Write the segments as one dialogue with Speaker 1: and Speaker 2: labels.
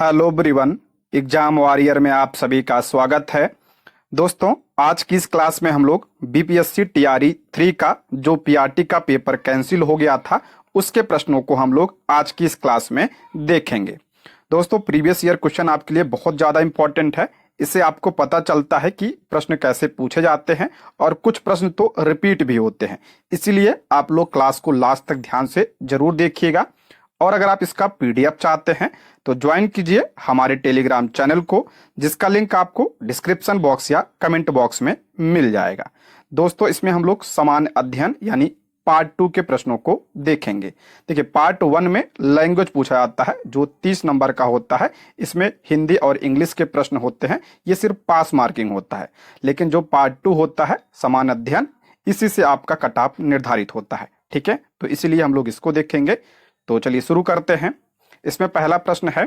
Speaker 1: Hello everyone, exam warrior में आप सभी का स्वागत है। दोस्तों, आज की इस क्लास में हम लोग बीपीएससी टीआरई 3 का जो पीआरटी का पेपर कैंसिल हो गया था उसके प्रश्नों को हम लोग आज की इस क्लास में देखेंगे। दोस्तों, प्रीवियस ईयर क्वेश्चन आपके लिए बहुत ज़्यादा इंपॉर्टेंट है। इससे आपको पता चलता है कि प्रश्न कैसे पूछे जाते हैं और कुछ प्रश्न तो रिपीट भी होते हैं। इसीलिए आप लोग क्लास को लास्ट तक ध्यान से जरूर देखिएगा। और अगर आप इसका पीडीएफ चाहते हैं तो ज्वाइन कीजिए हमारे टेलीग्राम चैनल को, जिसका लिंक आपको डिस्क्रिप्शन बॉक्स या कमेंट बॉक्स में मिल जाएगा। दोस्तों, इसमें हम लोग सामान्य अध्ययन यानी पार्ट 2 के प्रश्नों को देखेंगे। देखिए, पार्ट 1 में लैंग्वेज पूछा जाता है जो 30 नंबर का होता है। इसमें हिंदी और इंग्लिश के प्रश्न होते हैं, ये सिर्फ पास मार्किंग होता है। लेकिन जो पार्ट 2 होता है सामान्य अध्ययन, इसी से आपका कट ऑफ निर्धारित होता है। ठीक है, तो इसीलिए हम लोग इसको देखेंगे। तो चलिए शुरू करते हैं। इसमें पहला प्रश्न है,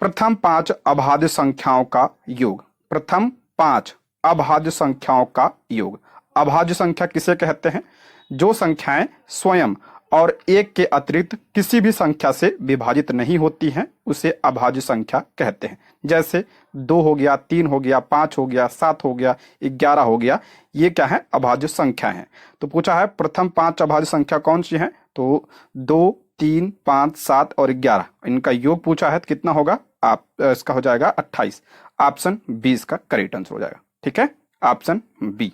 Speaker 1: प्रथम 5 अभाज्य संख्याओं का योग। प्रथम 5 अभाज्य संख्याओं का योग। अभाज्य संख्या किसे कहते हैं? जो संख्याएं स्वयं और एक के अतिरिक्त किसी भी संख्या से विभाजित नहीं होती हैं उसे अभाज्य संख्या कहते हैं। जैसे 2 हो गया, 3 हो गया, 5 हो गया, 7 हो गया, 11 हो गया, ये क्या है? अभाज्य संख्या है। तो पूछा है प्रथम 5 अभाज्य संख्या कौन सी है? तो 2, 3, 5, 7 और 11 इनका योग पूछा है तो कितना होगा? आप इसका हो जाएगा 28। ऑप्शन बी इसका करेक्ट आंसर हो जाएगा। ठीक है, ऑप्शन बी।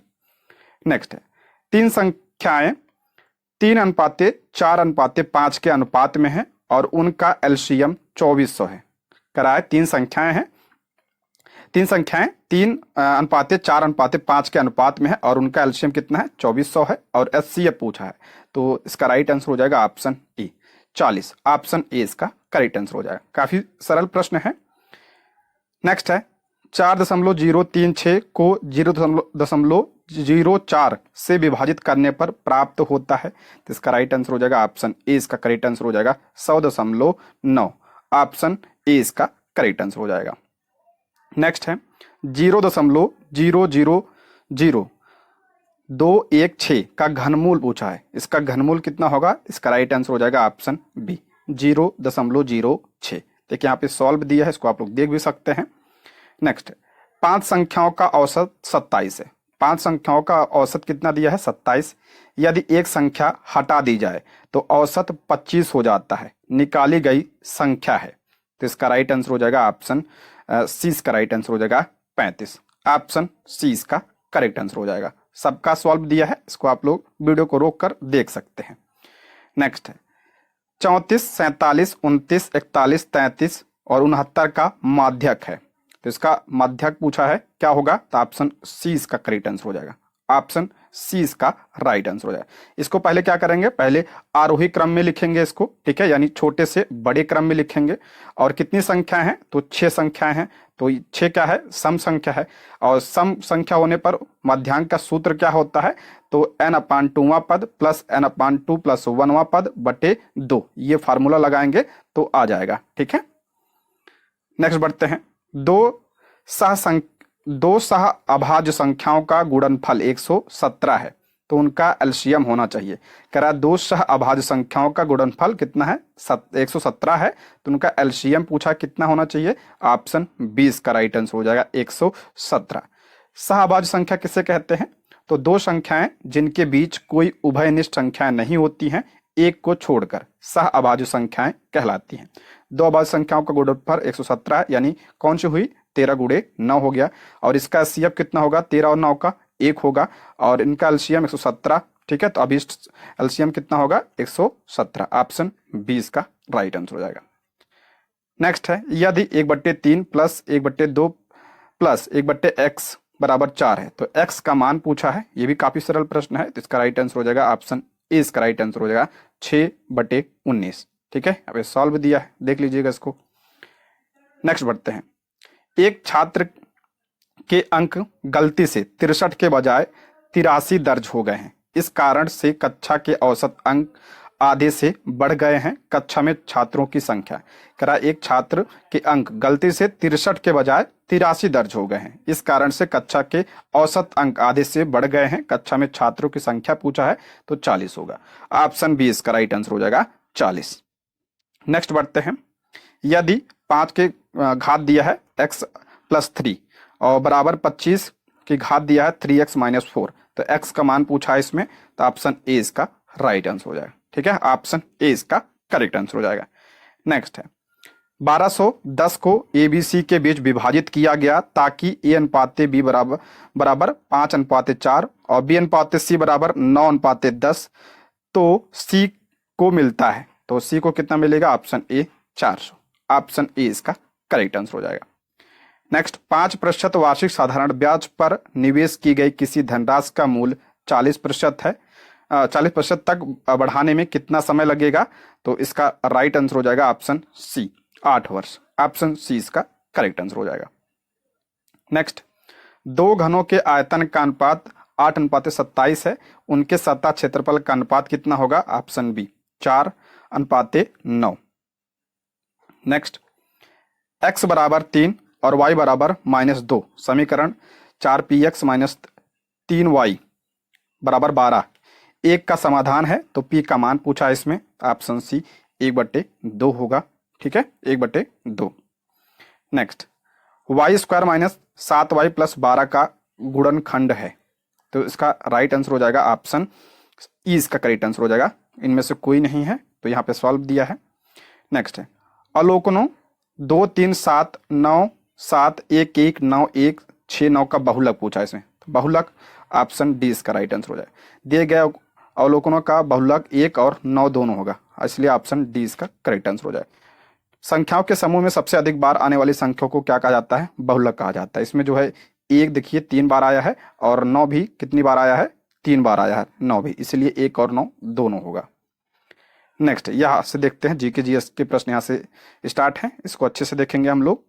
Speaker 1: नेक्स्ट है, 3 संख्याएं 3:4:5 के अनुपात में है और उनका एलसीएम 2400 है। कराए 3 संख्याएं हैं, 3 संख्याएं 3:4:5 के अनुपात में है और उनका एलसीएम कितना है? 2400 है और एचसीएफ पूछा है। तो इसका राइट आंसर हो जाएगा ऑप्शन ए 40। ऑप्शन ए इसका करेक्ट आंसर हो जाएगा। काफी सरल प्रश्न है। नेक्स्ट है, 4.036 को 0.04 से विभाजित करने पर प्राप्त होता है। तो इसका राइट आंसर हो जाएगा ऑप्शन ए इसका करेक्ट आंसर हो जाएगा 100.9। ऑप्शन ए इसका करेक्ट आंसर हो जाएगा। नेक्स्ट है, 0.0000216 का घनमूल पूछा है। इसका घनमूल कितना होगा? इसका राइट आंसर हो जाएगा ऑप्शन बी 0.06। देखिए यहाँ पे सॉल्व दिया है, इसको आप लोग देख भी सकते हैं। नेक्स्ट, 5 संख्याओं का औसत 27 है। 5 संख्याओं का औसत कितना दिया है? 27। यदि एक संख्या हटा दी जाए तो औसत 25 हो जाता है। निकाली गई संख्या है। तो इसका राइट आंसर हो जाएगा ऑप्शन सी इसका राइट आंसर हो जाएगा 35। ऑप्शन सी इसका करेक्ट आंसर हो जाएगा। सबका सॉल्व दिया है, इसको आप लोग वीडियो को रोक कर देख सकते हैं। नेक्स्ट है, 34, 47, 29, 41, 33 और 69 का माध्यक है। तो इसका माध्यक पूछा है, क्या होगा? तो ऑप्शन सी इसका करेक्ट आंसर हो जाएगा। ऑप्शन सी इसका राइट आंसर हो जाएगा। इसको पहले क्या करेंगे? पहले आरोही क्रम में लिखेंगे इसको। ठीक है, यानी छोटे से बड़े क्रम में लिखेंगे। और कितनी संख्या है? तो 6 संख्याएं हैं। तो 6 क्या है? सम संख्या है। और सम संख्या होने पर माध्यांक का सूत्र क्या होता है? तो n/2वां पद प्लस n/2 प्लस 1वां पद बटे 2, ये फार्मूला लगाएंगे तो आ जाएगा। ठीक है, नेक्स्ट बढ़ते हैं। दो सह अभाज्य संख्याओं का गुणनफल 117 है, तो उनका एलसीएम होना चाहिए। कह रहा है 2 सह अभाज्य संख्याओं का गुणनफल कितना है? 117 है, तो उनका एलसीएम पूछा कितना होना चाहिए? ऑप्शन 20 का राइट आंसर हो जाएगा 117। सह अभाज्य संख्या किसे कहते हैं? तो 2 संख्याएं जिनके बीच कोई उभयनिष्ठ संख्याएं नहीं होती हैं, एक को छोड़कर सह अभाज्य संख्याएं कहलाती हैं। 2 अभाज्य संख्याओं का गुणनफल 117 यानी कौन सी हुई? 13 गुणे 9 हो गया। और इसका एलसीएम कितना होगा? 13 और 9 का 1 होगा और इनका एलसीएम 117। ठीक है, तो अभी एलसीएम कितना होगा? 117। ऑप्शन 20 का राइट आंसर हो जाएगा। नेक्स्ट है, यदि 1/3 प्लस 1/2 प्लस 1/x बराबर 4 है तो x का मान पूछा है। ये भी काफी सरल प्रश्न है, तो इसका राइट आंसर हो जाएगा ऑप्शन ए इसका राइट आंसर हो जाएगा 6/19। ठीक है, अब सॉल्व दिया है, देख लीजिएगा इसको। नेक्स्ट बढ़ते हैं, एक छात्र के अंक गलती से 63 के बजाय 83 दर्ज हो गए हैं। इस कारण से कक्षा के औसत अंक आधे से बढ़ गए हैं। कक्षा में छात्रों की संख्या, करा एक छात्र के अंक गलती से 63 के बजाय 83 दर्ज हो गए हैं। इस कारण से कक्षा के औसत अंक आधे से बढ़ गए हैं। कक्षा में छात्रों की संख्या पूछा है तो 40 होगा। ऑप्शन बी इसका राइट आंसर हो जाएगा 40। नेक्स्ट बढ़ते हैं, यदि 5 के घात दिया है x+3 और बराबर 25 की घात दिया है 3x-4, तो x का मान पूछा है इसमें, तो ऑप्शन ए इसका राइट आंसर हो जाएगा। ठीक है, ऑप्शन ए इसका करेक्ट आंसर हो जाएगा। नेक्स्ट है 1210 को ABC के बीच विभाजित किया गया ताकि A/B बराबर 5/4 और B/C बराबर 9/10, तो C को मिलता है, तो C को कितना मिलेगा? ऑप्शन ए 400, ऑप्शन ए इसका करेक्ट आंसर हो जाएगा। नेक्स्ट 5% वार्षिक साधारण ब्याज पर निवेश की गई किसी धनराशि का मूल्य 40% है, 40% तक बढ़ाने में कितना समय लगेगा? तो इसका राइट आंसर हो जाएगा ऑप्शन सी 8 वर्ष, ऑप्शन सी इसका करेक्ट आंसर हो जाएगा। नेक्स्ट 2 घनों के आयतन का अनुपात 8/27 है, उनके सतह क्षेत्रफल का अनुपात कितना होगा? Option B 4/9। नेक्स्ट x बराबर 3 और y बराबर -2, समीकरण 4px - 3y बराबर 12 एक का समाधान है, तो p का मान पूछा है इसमें, ऑप्शन सी 1/2 होगा। ठीक है, 1/2। नेक्स्ट y² - 7y + 12 का गुणनखंड है, तो इसका राइट आंसर हो जाएगा ऑप्शन ई इसका करेक्ट आंसर हो जाएगा। इनमें से कोई नहीं है, तो यहाँ पे सॉल्व दिया है। नेक्स्ट है अवलोकनों 2 3 7 9 7 1 1 9 1 6 9 का बहुलक पूछा है इसमें, तो बहुलक ऑप्शन डी इसका राइट आंसर हो जाएगा। दिए गए अवलोकनों का बहुलक 1 और 9 दोनों होगा, इसलिए ऑप्शन डी इसका करेक्ट आंसर हो जाएगा। संख्याओं के समूह में सबसे अधिक बार आने वाली संख्याओं को क्या कहा जाता है? बहुलक कहा जाता है। इसमें जो है 1 देखिए 3 बार आया है और 9 भी कितनी बार आया है? 3 बार आया है 9 भी, इसलिए 1 और 9 दोनों होगा। नेक्स्ट यहाँ से देखते हैं जीके जीएस के प्रश्न यहाँ से स्टार्ट हैं, इसको अच्छे से देखेंगे हम लोग।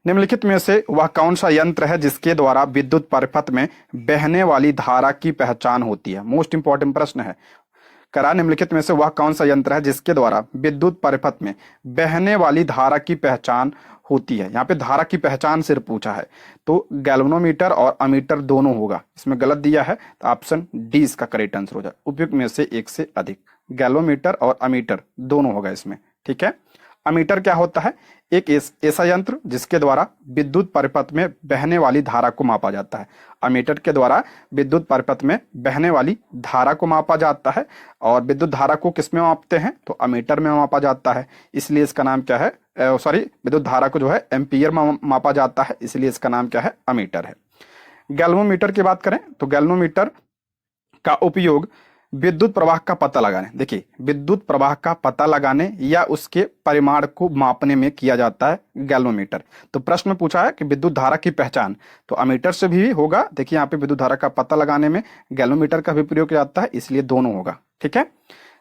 Speaker 1: निम्नलिखित में से वह कौन सा यंत्र है जिसके द्वारा विद्युत परिपथ में बहने वाली धारा की पहचान होती है? मोस्ट इंपॉर्टेंट प्रश्न है। करा निम्नलिखित में से वह कौन सा यंत्र है जिसके द्वारा विद्युत परिपथ में बहने वाली धारा की पहचान होती है? यहाँ पे धारा की पहचान सिर्फ पूछा है, तो गैल्वेनोमीटर और अमीटर दोनों होगा। इसमें गलत दिया है, तो ऑप्शन डी इसका करेक्ट आंसर हो जाए। उपयुक्त में से एक से अधिक, गैल्वेनोमीटर और अमीटर दोनों होगा इसमें। ठीक है, अमीटर क्या होता है? एक ऐसा यंत्र जिसके द्वारा विद्युत परिपथ में बहने वाली धारा को मापा जाता है। अमीटर के द्वारा विद्युत परिपथ में बहने वाली धारा को मापा जाता है, और विद्युत धारा को किसमें मापते हैं? तो अमीटर में मापा जाता है, इसलिए इसका नाम क्या है? विद्युत धारा को जो है एम्पीयर में मापा जाता है, इसलिए इसका नाम क्या है? अमीटर है। गैल्वेनोमीटर की बात करें तो गैल्वेनोमीटर का उपयोग विद्युत प्रवाह का पता लगाने, देखिए विद्युत प्रवाह का पता लगाने या उसके परिमाण को मापने में किया जाता है गैल्वेनोमीटर। तो प्रश्न में पूछा है कि विद्युत धारा की पहचान, तो अमीटर से भी होगा। देखिए यहाँ पे विद्युत धारा का पता लगाने में गैल्वेनोमीटर का भी प्रयोग किया जाता है, इसलिए दोनों होगा। ठीक है,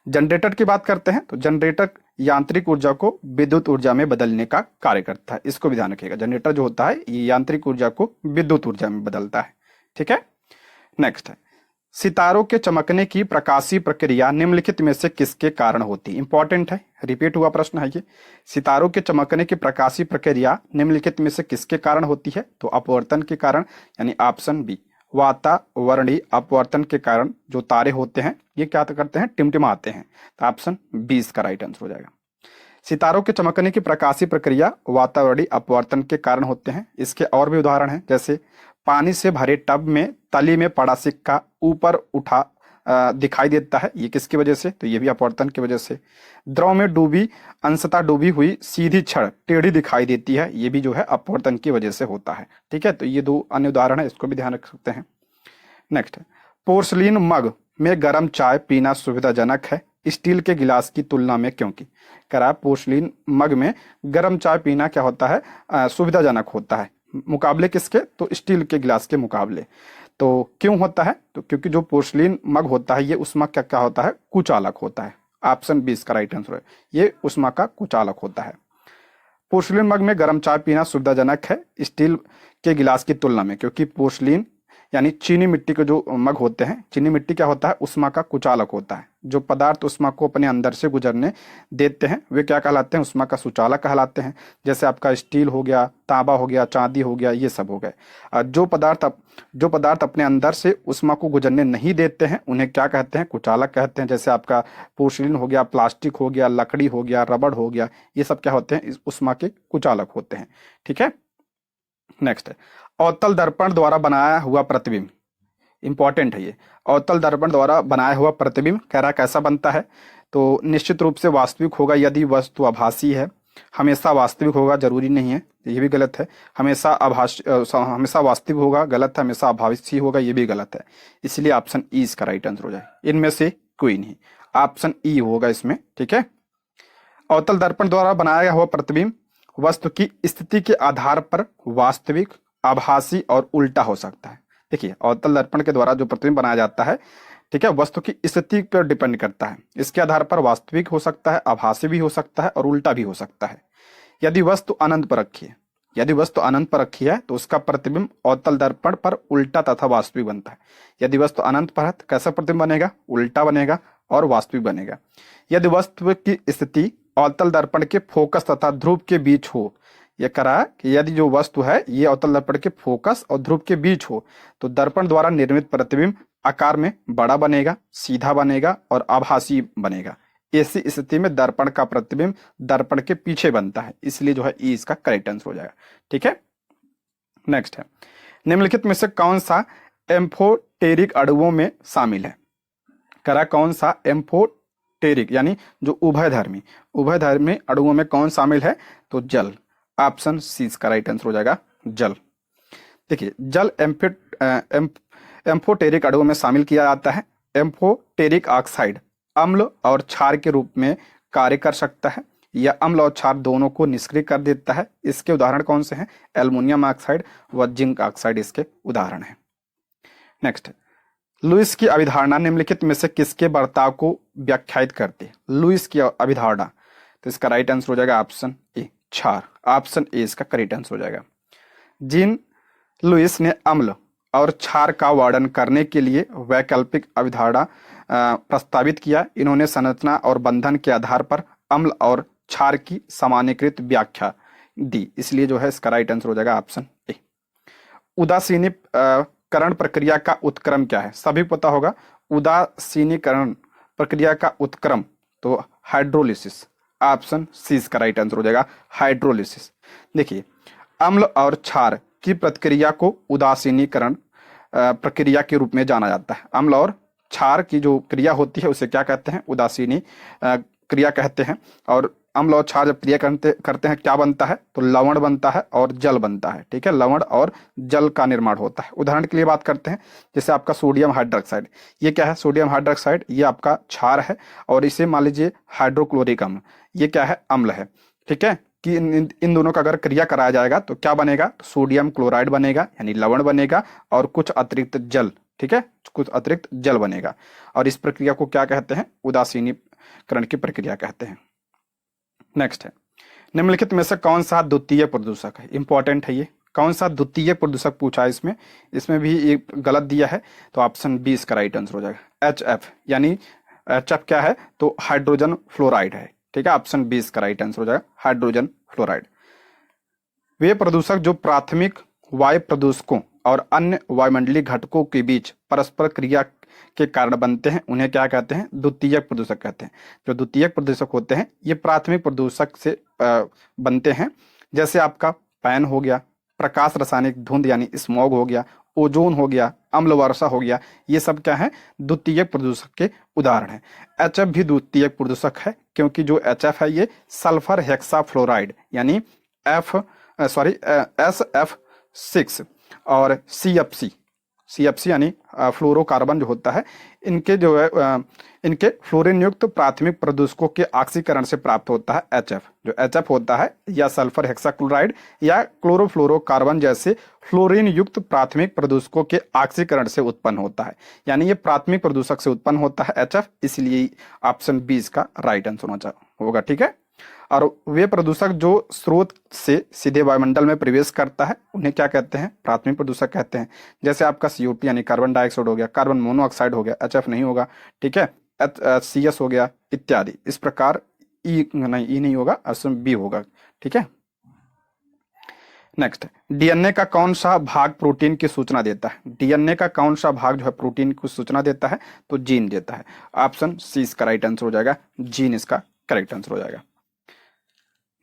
Speaker 1: जनरेटर की बात करते हैं तो जनरेटर यांत्रिक ऊर्जा को विद्युत ऊर्जा में बदलने का कार्य करता है, इसको भी ध्यान रखिएगा। जनरेटर जो होता है ये यांत्रिक ऊर्जा को विद्युत ऊर्जा में बदलता है। ठीक है, नेक्स्ट है सितारों के चमकने की प्रकाशीय प्रक्रिया निम्नलिखित में से किसके कारण होती है? इंपॉर्टेंट है, रिपीट हुआ प्रश्न है ये। सितारों के चमकने की प्रकाशीय प्रक्रिया निम्नलिखित में से किसके कारण होती है? तो अपवर्तन के कारण, यानी ऑप्शन बी वातावरणीय अपवर्तन के कारण जो तारे होते हैं ये क्या करते हैं? टिमटिमाते हैं, तो ऑप्शन बी इसका राइट आंसर हो जाएगा। सितारों के चमकने की प्रकाशीय प्रक्रिया वातावरणीय अपवर्तन के कारण होते हैं। इसके और भी उदाहरण हैं, जैसे पानी से भरे टब में तली में पड़ा सिक्का ऊपर उठा दिखाई देता है, ये किसकी वजह से? तो ये भी अपवर्तन की वजह से। द्रव में डूबी अंशतः डूबी हुई सीधी छड़ टेढ़ी दिखाई देती है, ये भी जो है अपवर्तन की वजह से होता है। ठीक है, तो ये 2 अन्य उदाहरण है, इसको भी ध्यान रख सकते हैं। नेक्स्ट, पोर्सलिन मग में गर्म चाय पीना सुविधाजनक है, स्टील के गिलास की तुलना में क्योंकि? करा पोर्सलिन मग में गर्म चाय पीना क्या होता है? सुविधाजनक होता है, मुकाबले किसके? तो स्टील के गिलास के मुकाबले। तो क्यों होता है? तो क्योंकि जो पोर्सलिन मग होता है ये उष्मा का क्या होता है? कुचालक होता है। ऑप्शन बी इसका राइट आंसर है, ये उष्मा का कुचालक होता है। पोर्सलिन मग में गर्म चाय पीना सुविधाजनक है स्टील के गिलास की तुलना में, क्योंकि पोर्सलिन यानी चीनी मिट्टी के जो मग होते हैं, चीनी मिट्टी क्या होता है, ऊष्मा का कुचालक होता है। जो पदार्थ ऊष्मा को अपने अंदर से गुजरने देते हैं वे क्या कहलाते हैं, ऊष्मा का सुचालक कहलाते हैं। जैसे आपका स्टील हो गया, तांबा हो गया, चांदी हो गया, ये सब हो गए। जो पदार्थ अपने अंदर से ऊष्मा को गुजरने नहीं देते हैं उन्हें क्या कहते हैं, कुचालक कहते हैं। जैसे आपका पोर्सिलिन हो गया, प्लास्टिक हो गया, लकड़ी हो गया, रबड़ हो गया, ये सब क्या होते हैं, इस ऊष्मा के कुचालक होते हैं। ठीक है, नेक्स्ट है अवतल दर्पण द्वारा बनाया हुआ प्रतिबिंब। इंपॉर्टेंट है ये। अवतल दर्पण द्वारा बनाया हुआ प्रतिबिंब कह रहा कैसा बनता है, तो निश्चित रूप से वास्तविक होगा यदि वस्तु आभासी है। हमेशा वास्तविक होगा, जरूरी नहीं है, ये भी गलत है। हमेशा वास्तविक होगा, गलत है। हमेशा आभासी होगा, ये भी गलत है। इसलिए ऑप्शन ई इसका राइट आंसर हो जाए। इनमें से कोई नहीं, ऑप्शन ई होगा इसमें। ठीक है, अवतल दर्पण द्वारा बनाया हुआ प्रतिबिंब वस्तु की स्थिति के आधार पर वास्तविक, आभासी और उल्टा हो सकता है। देखिए, अवतल दर्पण के द्वारा जो प्रतिबिंब बनाया जाता है, ठीक है, वस्तु की स्थिति पर डिपेंड करता है। इसके आधार पर वास्तविक हो सकता है, आभासी भी हो सकता है और उल्टा भी हो सकता है। यदि वस्तु अनंत पर रखी है तो उसका प्रतिबिंब अवतल दर्पण पर उल्टा तथा वास्तविक बनता है। यदि वस्तु अनंत पर है तो कैसा प्रतिबिंब बनेगा, उल्टा बनेगा और वास्तविक बनेगा। यदि वस्तु की स्थिति अवतल दर्पण के फोकस तथा ध्रुव के बीच हो, यह करा कि यदि जो वस्तु है ये अवतल दर्पण के फोकस और ध्रुव के बीच हो तो दर्पण द्वारा निर्मित प्रतिबिंब आकार में बड़ा बनेगा, सीधा बनेगा और आभासी बनेगा। ऐसी स्थिति में दर्पण का प्रतिबिंब दर्पण के पीछे बनता है। इसलिए जो है ई इसका करेक्ट आंसर हो जाएगा। ठीक है, नेक्स्ट है निम्नलिखित में से कौन सा एम्फोटेरिक अणुओं में शामिल है। करा कौन सा एम्फोटेरिक यानी जो उभयधर्मी अणुओं में कौन शामिल है, तो जल। ऑप्शन सी इसका राइट आंसर हो जाएगा, जल। देखिए, जल एम्फोटेरिक अणुओं में शामिल किया जाता है। एम्फोटेरिक ऑक्साइड अम्ल और क्षार के रूप में कार्य कर सकता है या अम्ल और क्षार दोनों को निष्क्रिय कर देता है। इसके उदाहरण कौन से हैं, एल्युमिनियम ऑक्साइड व जिंक ऑक्साइड इसके उदाहरण हैं। नेक्स्ट, लुईस की अवधारणा निम्नलिखित में से किसके बर्ताव को व्याख्यायित करती है। लुईस की अवधारणा, तो इसका राइट आंसर हो जाएगा ऑप्शन ए, क्षार। ऑप्शन ए इसका करेक्ट आंसर हो जाएगा। जीन लुईस ने अम्ल और क्षार का वर्णन करने के लिए वैकल्पिक अवधारणा प्रस्तावित किया। इन्होंने संरचना और बंधन के आधार पर अम्ल और क्षार की सामान्यीकृत व्याख्या दी। इसलिए जो है इसका राइट आंसर हो जाएगा ऑप्शन ए। उदासीनीकरण प्रक्रिया का उत्क्रम क्या है, सभी पता होगा। उदासीनीकरण प्रक्रिया का उत्क्रम तो हाइड्रोलिसिस। ऑप्शन सी इसका राइट आंसर हो जाएगा, हाइड्रोलिसिस। देखिए, अम्ल और क्षार की प्रक्रिया को उदासीनीकरण प्रक्रिया के रूप में जाना जाता है। अम्ल और क्षार की जो क्रिया होती है उसे क्या कहते हैं, उदासीनी क्रिया कहते हैं। और अम्ल और क्षार जब क्रिया करते हैं क्या बनता है, तो लवण बनता है और जल बनता है। ठीक है, लवण और जल का निर्माण होता है। उदाहरण के लिए बात करते हैं, जैसे आपका सोडियम हाइड्रोक्साइड, ये क्या है, सोडियम हाइड्रोक्साइड, ये आपका क्षार है। और इसे मान लीजिए हाइड्रोक्लोरिक अम्ल, ये क्या है, अम्ल है। ठीक है, कि इन दोनों का अगर क्रिया कराया जाएगा तो क्या बनेगा, तो सोडियम क्लोराइड बनेगा यानी लवण बनेगा और कुछ अतिरिक्त जल। ठीक है, कुछ अतिरिक्त जल बनेगा। और इस प्रक्रिया को क्या कहते हैं, उदासीनीकरण की प्रक्रिया कहते हैं। नेक्स्ट है निम्नलिखित में से कौन सा द्वितीय प्रदूषक है। इंपॉर्टेंट है ये, कौन सा द्वितीय प्रदूषक पूछा है इसमें भी एक गलत दिया है। तो ऑप्शन बी इसका राइट आंसर हो जाएगा, HF। यानी HF क्या है, तो हाइड्रोजन फ्लोराइड है। ठीक है, ऑप्शन बी इसका राइट आंसर हो जाएगा, हाइड्रोजन फ्लोराइड। वे प्रदूषक जो प्राथमिक वायु प्रदूषकों और अन्य वायुमंडलीय घटकों के बीच परस्पर क्रिया के कारण बनते हैं उन्हें क्या कहते हैं, द्वितीयक प्रदूषक कहते हैं। जो द्वितीयक प्रदूषक होते हैं ये प्राथमिक प्रदूषक से बनते हैं। जैसे आपका पैन हो गया, प्रकाश रासायनिक धुंध यानी स्मॉग हो गया, ओजोन हो गया, अम्ल वर्षा हो गया, ये सब क्या है, द्वितीयक प्रदूषक के उदाहरण है। HF भी द्वितीयक प्रदूषक है क्योंकि जो HF है ये सल्फर हेक्साफ्लोराइड यानी SF6 और CFC यानी फ्लोरोकार्बन जो होता है, इनके जो है इनके फ्लोरीन युक्त प्राथमिक प्रदूषकों के ऑक्सीकरण से प्राप्त होता है HF। जो HF होता है या सल्फर हेक्साक्लोराइड या क्लोरोफ्लोरोकार्बन जैसे फ्लोरीन युक्त प्राथमिक प्रदूषकों के ऑक्सीकरण से उत्पन्न होता है। यानी ये प्राथमिक प्रदूषक से उत्पन्न होता है HF, इसलिए ऑप्शन बी इसका राइट आंसर होगा। ठीक है, और वे प्रदूषक जो स्रोत से सीधे वायुमंडल में प्रवेश करता है उन्हें क्या कहते हैं? प्राथमिक प्रदूषक कहते हैं। जैसे आपका CO2 यानी कार्बन डाइऑक्साइड हो गया, कार्बन मोनोऑक्साइड हो गया, HF नहीं होगा, ठीक है, CS हो गया इत्यादि। इस प्रकार ई नहीं होगा, ऑप्शन बी होगा, ठीक है। नेक्स्ट, डीएनए का कौन सा भाग प्रोटीन की सूचना देता है? डीएनए का कौन सा भाग जो है प्रोटीन की सूचना देता है? तो जीन देता है। ऑप्शन सी इसका राइट आंसर हो जाएगा, जीन इसका करेक्ट आंसर हो जाएगा।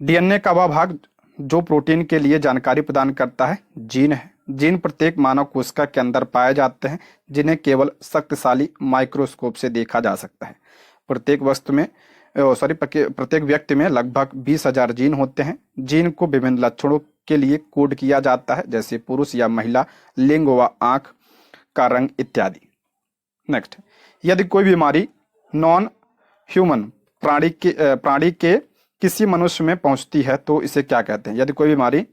Speaker 1: डीएनए का वह भाग जो प्रोटीन के लिए जानकारी प्रदान करता है जीन है। जीन प्रत्येक मानव कोशिका के अंदर पाए जाते हैं, जिन्हें केवल शक्तिशाली माइक्रोस्कोप से देखा जा सकता है। प्रत्येक वस्तु में प्रत्येक व्यक्ति में लगभग 20,000 जीन होते हैं। जीन को विभिन्न लक्षणों के लिए कोड किया जाता है, जैसे पुरुष या महिला, लिंग व आंख का रंग इत्यादि। नेक्स्ट, यदि कोई बीमारी नॉन ह्यूमन प्राणी के किसी मनुष्य में पहुंचती है तो इसे क्या कहते हैं? यदि कोई बीमारी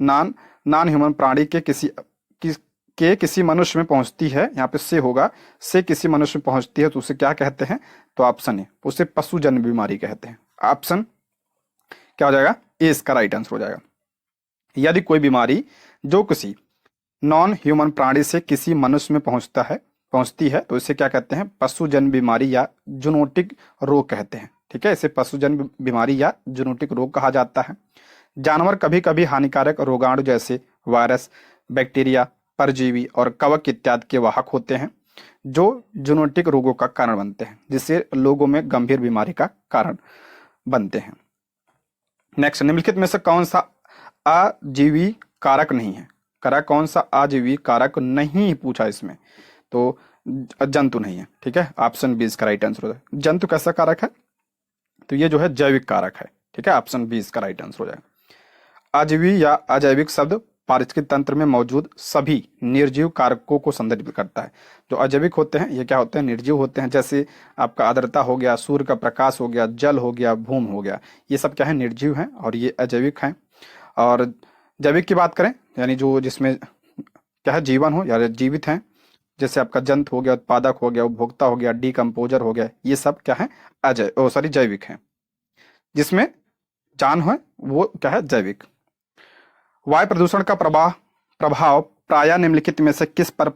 Speaker 1: नॉन ह्यूमन प्राणी के किसी मनुष्य में पहुंचती है, यहाँ पे से होगा, से किसी मनुष्य में पहुंचती है तो उसे क्या कहते हैं? तो ऑप्शन है, उसे पशुजन्य बीमारी कहते हैं। ऑप्शन क्या हो जाएगा? ए इसका राइट आंसर हो जाएगा। यदि कोई बीमारी जो किसी नॉन ह्यूमन प्राणी से किसी मनुष्य में पहुंचती है तो इसे क्या कहते हैं? पशुजन्य बीमारी या जूनोटिक रोग कहते हैं, ठीक है। इसे पशुजन्य बीमारी या जूनोटिक रोग कहा जाता है। जानवर कभी कभी हानिकारक रोगाणु जैसे वायरस, बैक्टीरिया, परजीवी और कवक इत्यादि के वाहक होते हैं, जो जूनोटिक रोगों का कारण बनते हैं, जिससे लोगों में गंभीर बीमारी का कारण बनते हैं। नेक्स्ट, निम्नलिखित में से कौन सा आजीवी कारक नहीं है? कौन सा आजीवी कारक नहीं पूछा इसमें? तो जंतु नहीं है, ठीक है। ऑप्शन बी इसका राइट आंसर हो जाएगा। जंतु कैसा कारक है? तो ये जो है जैविक कारक है, ठीक है। ऑप्शन बी इसका राइट आंसर हो जाएगा। आजीवी या अजैविक शब्द पारिस्थितिक तंत्र में मौजूद सभी निर्जीव कारकों को संदर्भित करता है। जो अजैविक होते हैं ये क्या होते हैं? निर्जीव होते हैं। जैसे आपका आर्द्रता हो गया, सूर्य का प्रकाश हो गया, जल हो गया, भूमि हो गया, ये सब क्या है? निर्जीव हैं, और ये अजैविक हैं। और जैविक की बात करें यानी जो जिसमें क्या है? जीवन हो या जीवित हैं, जैसे आपका जंतु हो गया, उत्पादक हो गया, उपभोक्ता हो गया, डीकम्पोजर हो गया, ये सब क्या है? जैविक हैं। जिसमें जान है वो क्या है? जैविक। वायु प्रदूषण का प्रभाव प्रायः निम्नलिखित में से किस पर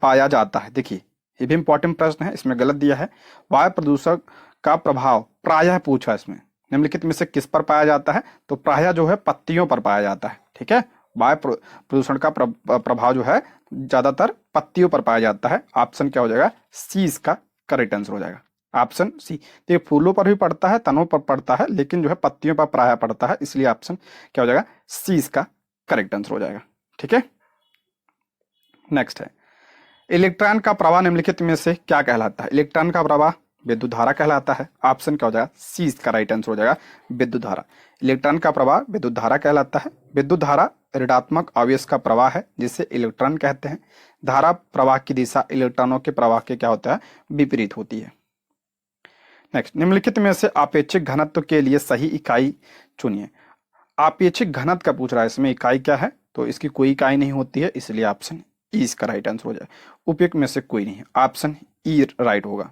Speaker 1: पाया जाता है? देखिए ये भी इंपॉर्टेंट प्रश्न है, इसमें गलत दिया है। वायु प्रदूषण का प्रभाव प्रायः पूछा इसमें, निम्नलिखित में से किस पर पाया जाता है? तो प्रायः जो है पत्तियों पर पाया जाता है, ठीक है। वायु प्रदूषण का प्रभाव जो है ज्यादातर पत्तियों पर पाया जाता है। ऑप्शन क्या हो जाएगा? सी इसका करेक्ट आंसर हो जाएगा। Option C. तो ये फूलों पर भी पड़ता है, तनों पर पड़ता है, लेकिन जो है पत्तियों पर प्रायः पड़ता है, इसलिए ऑप्शन क्या हो जाएगा? सी इसका करेक्ट आंसर हो जाएगा, ठीक है। नेक्स्ट है, इलेक्ट्रॉन का प्रवाह निम्नलिखित में से क्या कहलाता है? इलेक्ट्रॉन का प्रवाह विद्युत धारा कहलाता है। ऑप्शन क्या हो जाएगा? सी इसका राइट आंसर हो जाएगा, विद्युत धारा। इलेक्ट्रॉन का प्रवाह विद्युत धारा कहलाता है। विद्युत धारा ऋणात्मक आवेश का प्रवाह है, जिसे इलेक्ट्रॉन कहते हैं। धारा प्रवाह की दिशा इलेक्ट्रॉनों के प्रवाह के क्या होता है? विपरीत होती है। नेक्स्ट, निम्नलिखित में से आपेक्षिक घनत्व के लिए सही इकाई चुनिए। आपेक्षिक घनत्व का पूछ रहा है, इसमें इकाई क्या है? तो इसकी कोई इकाई नहीं होती है, इसलिए ऑप्शन ई इसका राइट आंसर हो जाए। उपयुक्त में से कोई नहीं है, ऑप्शन ई राइट होगा,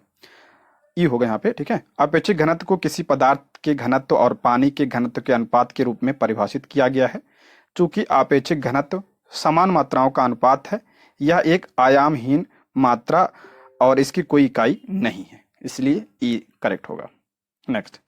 Speaker 1: ई होगा यहाँ पे, ठीक है। आपेक्षिक घनत्व को किसी पदार्थ के घनत्व और पानी के घनत्व के अनुपात के रूप में परिभाषित किया गया है। चूंकि आपेक्षिक घनत्व समान मात्राओं का अनुपात है, यह एक आयामहीन मात्रा और इसकी कोई इकाई नहीं है, इसलिए ई करेक्ट होगा। नेक्स्ट,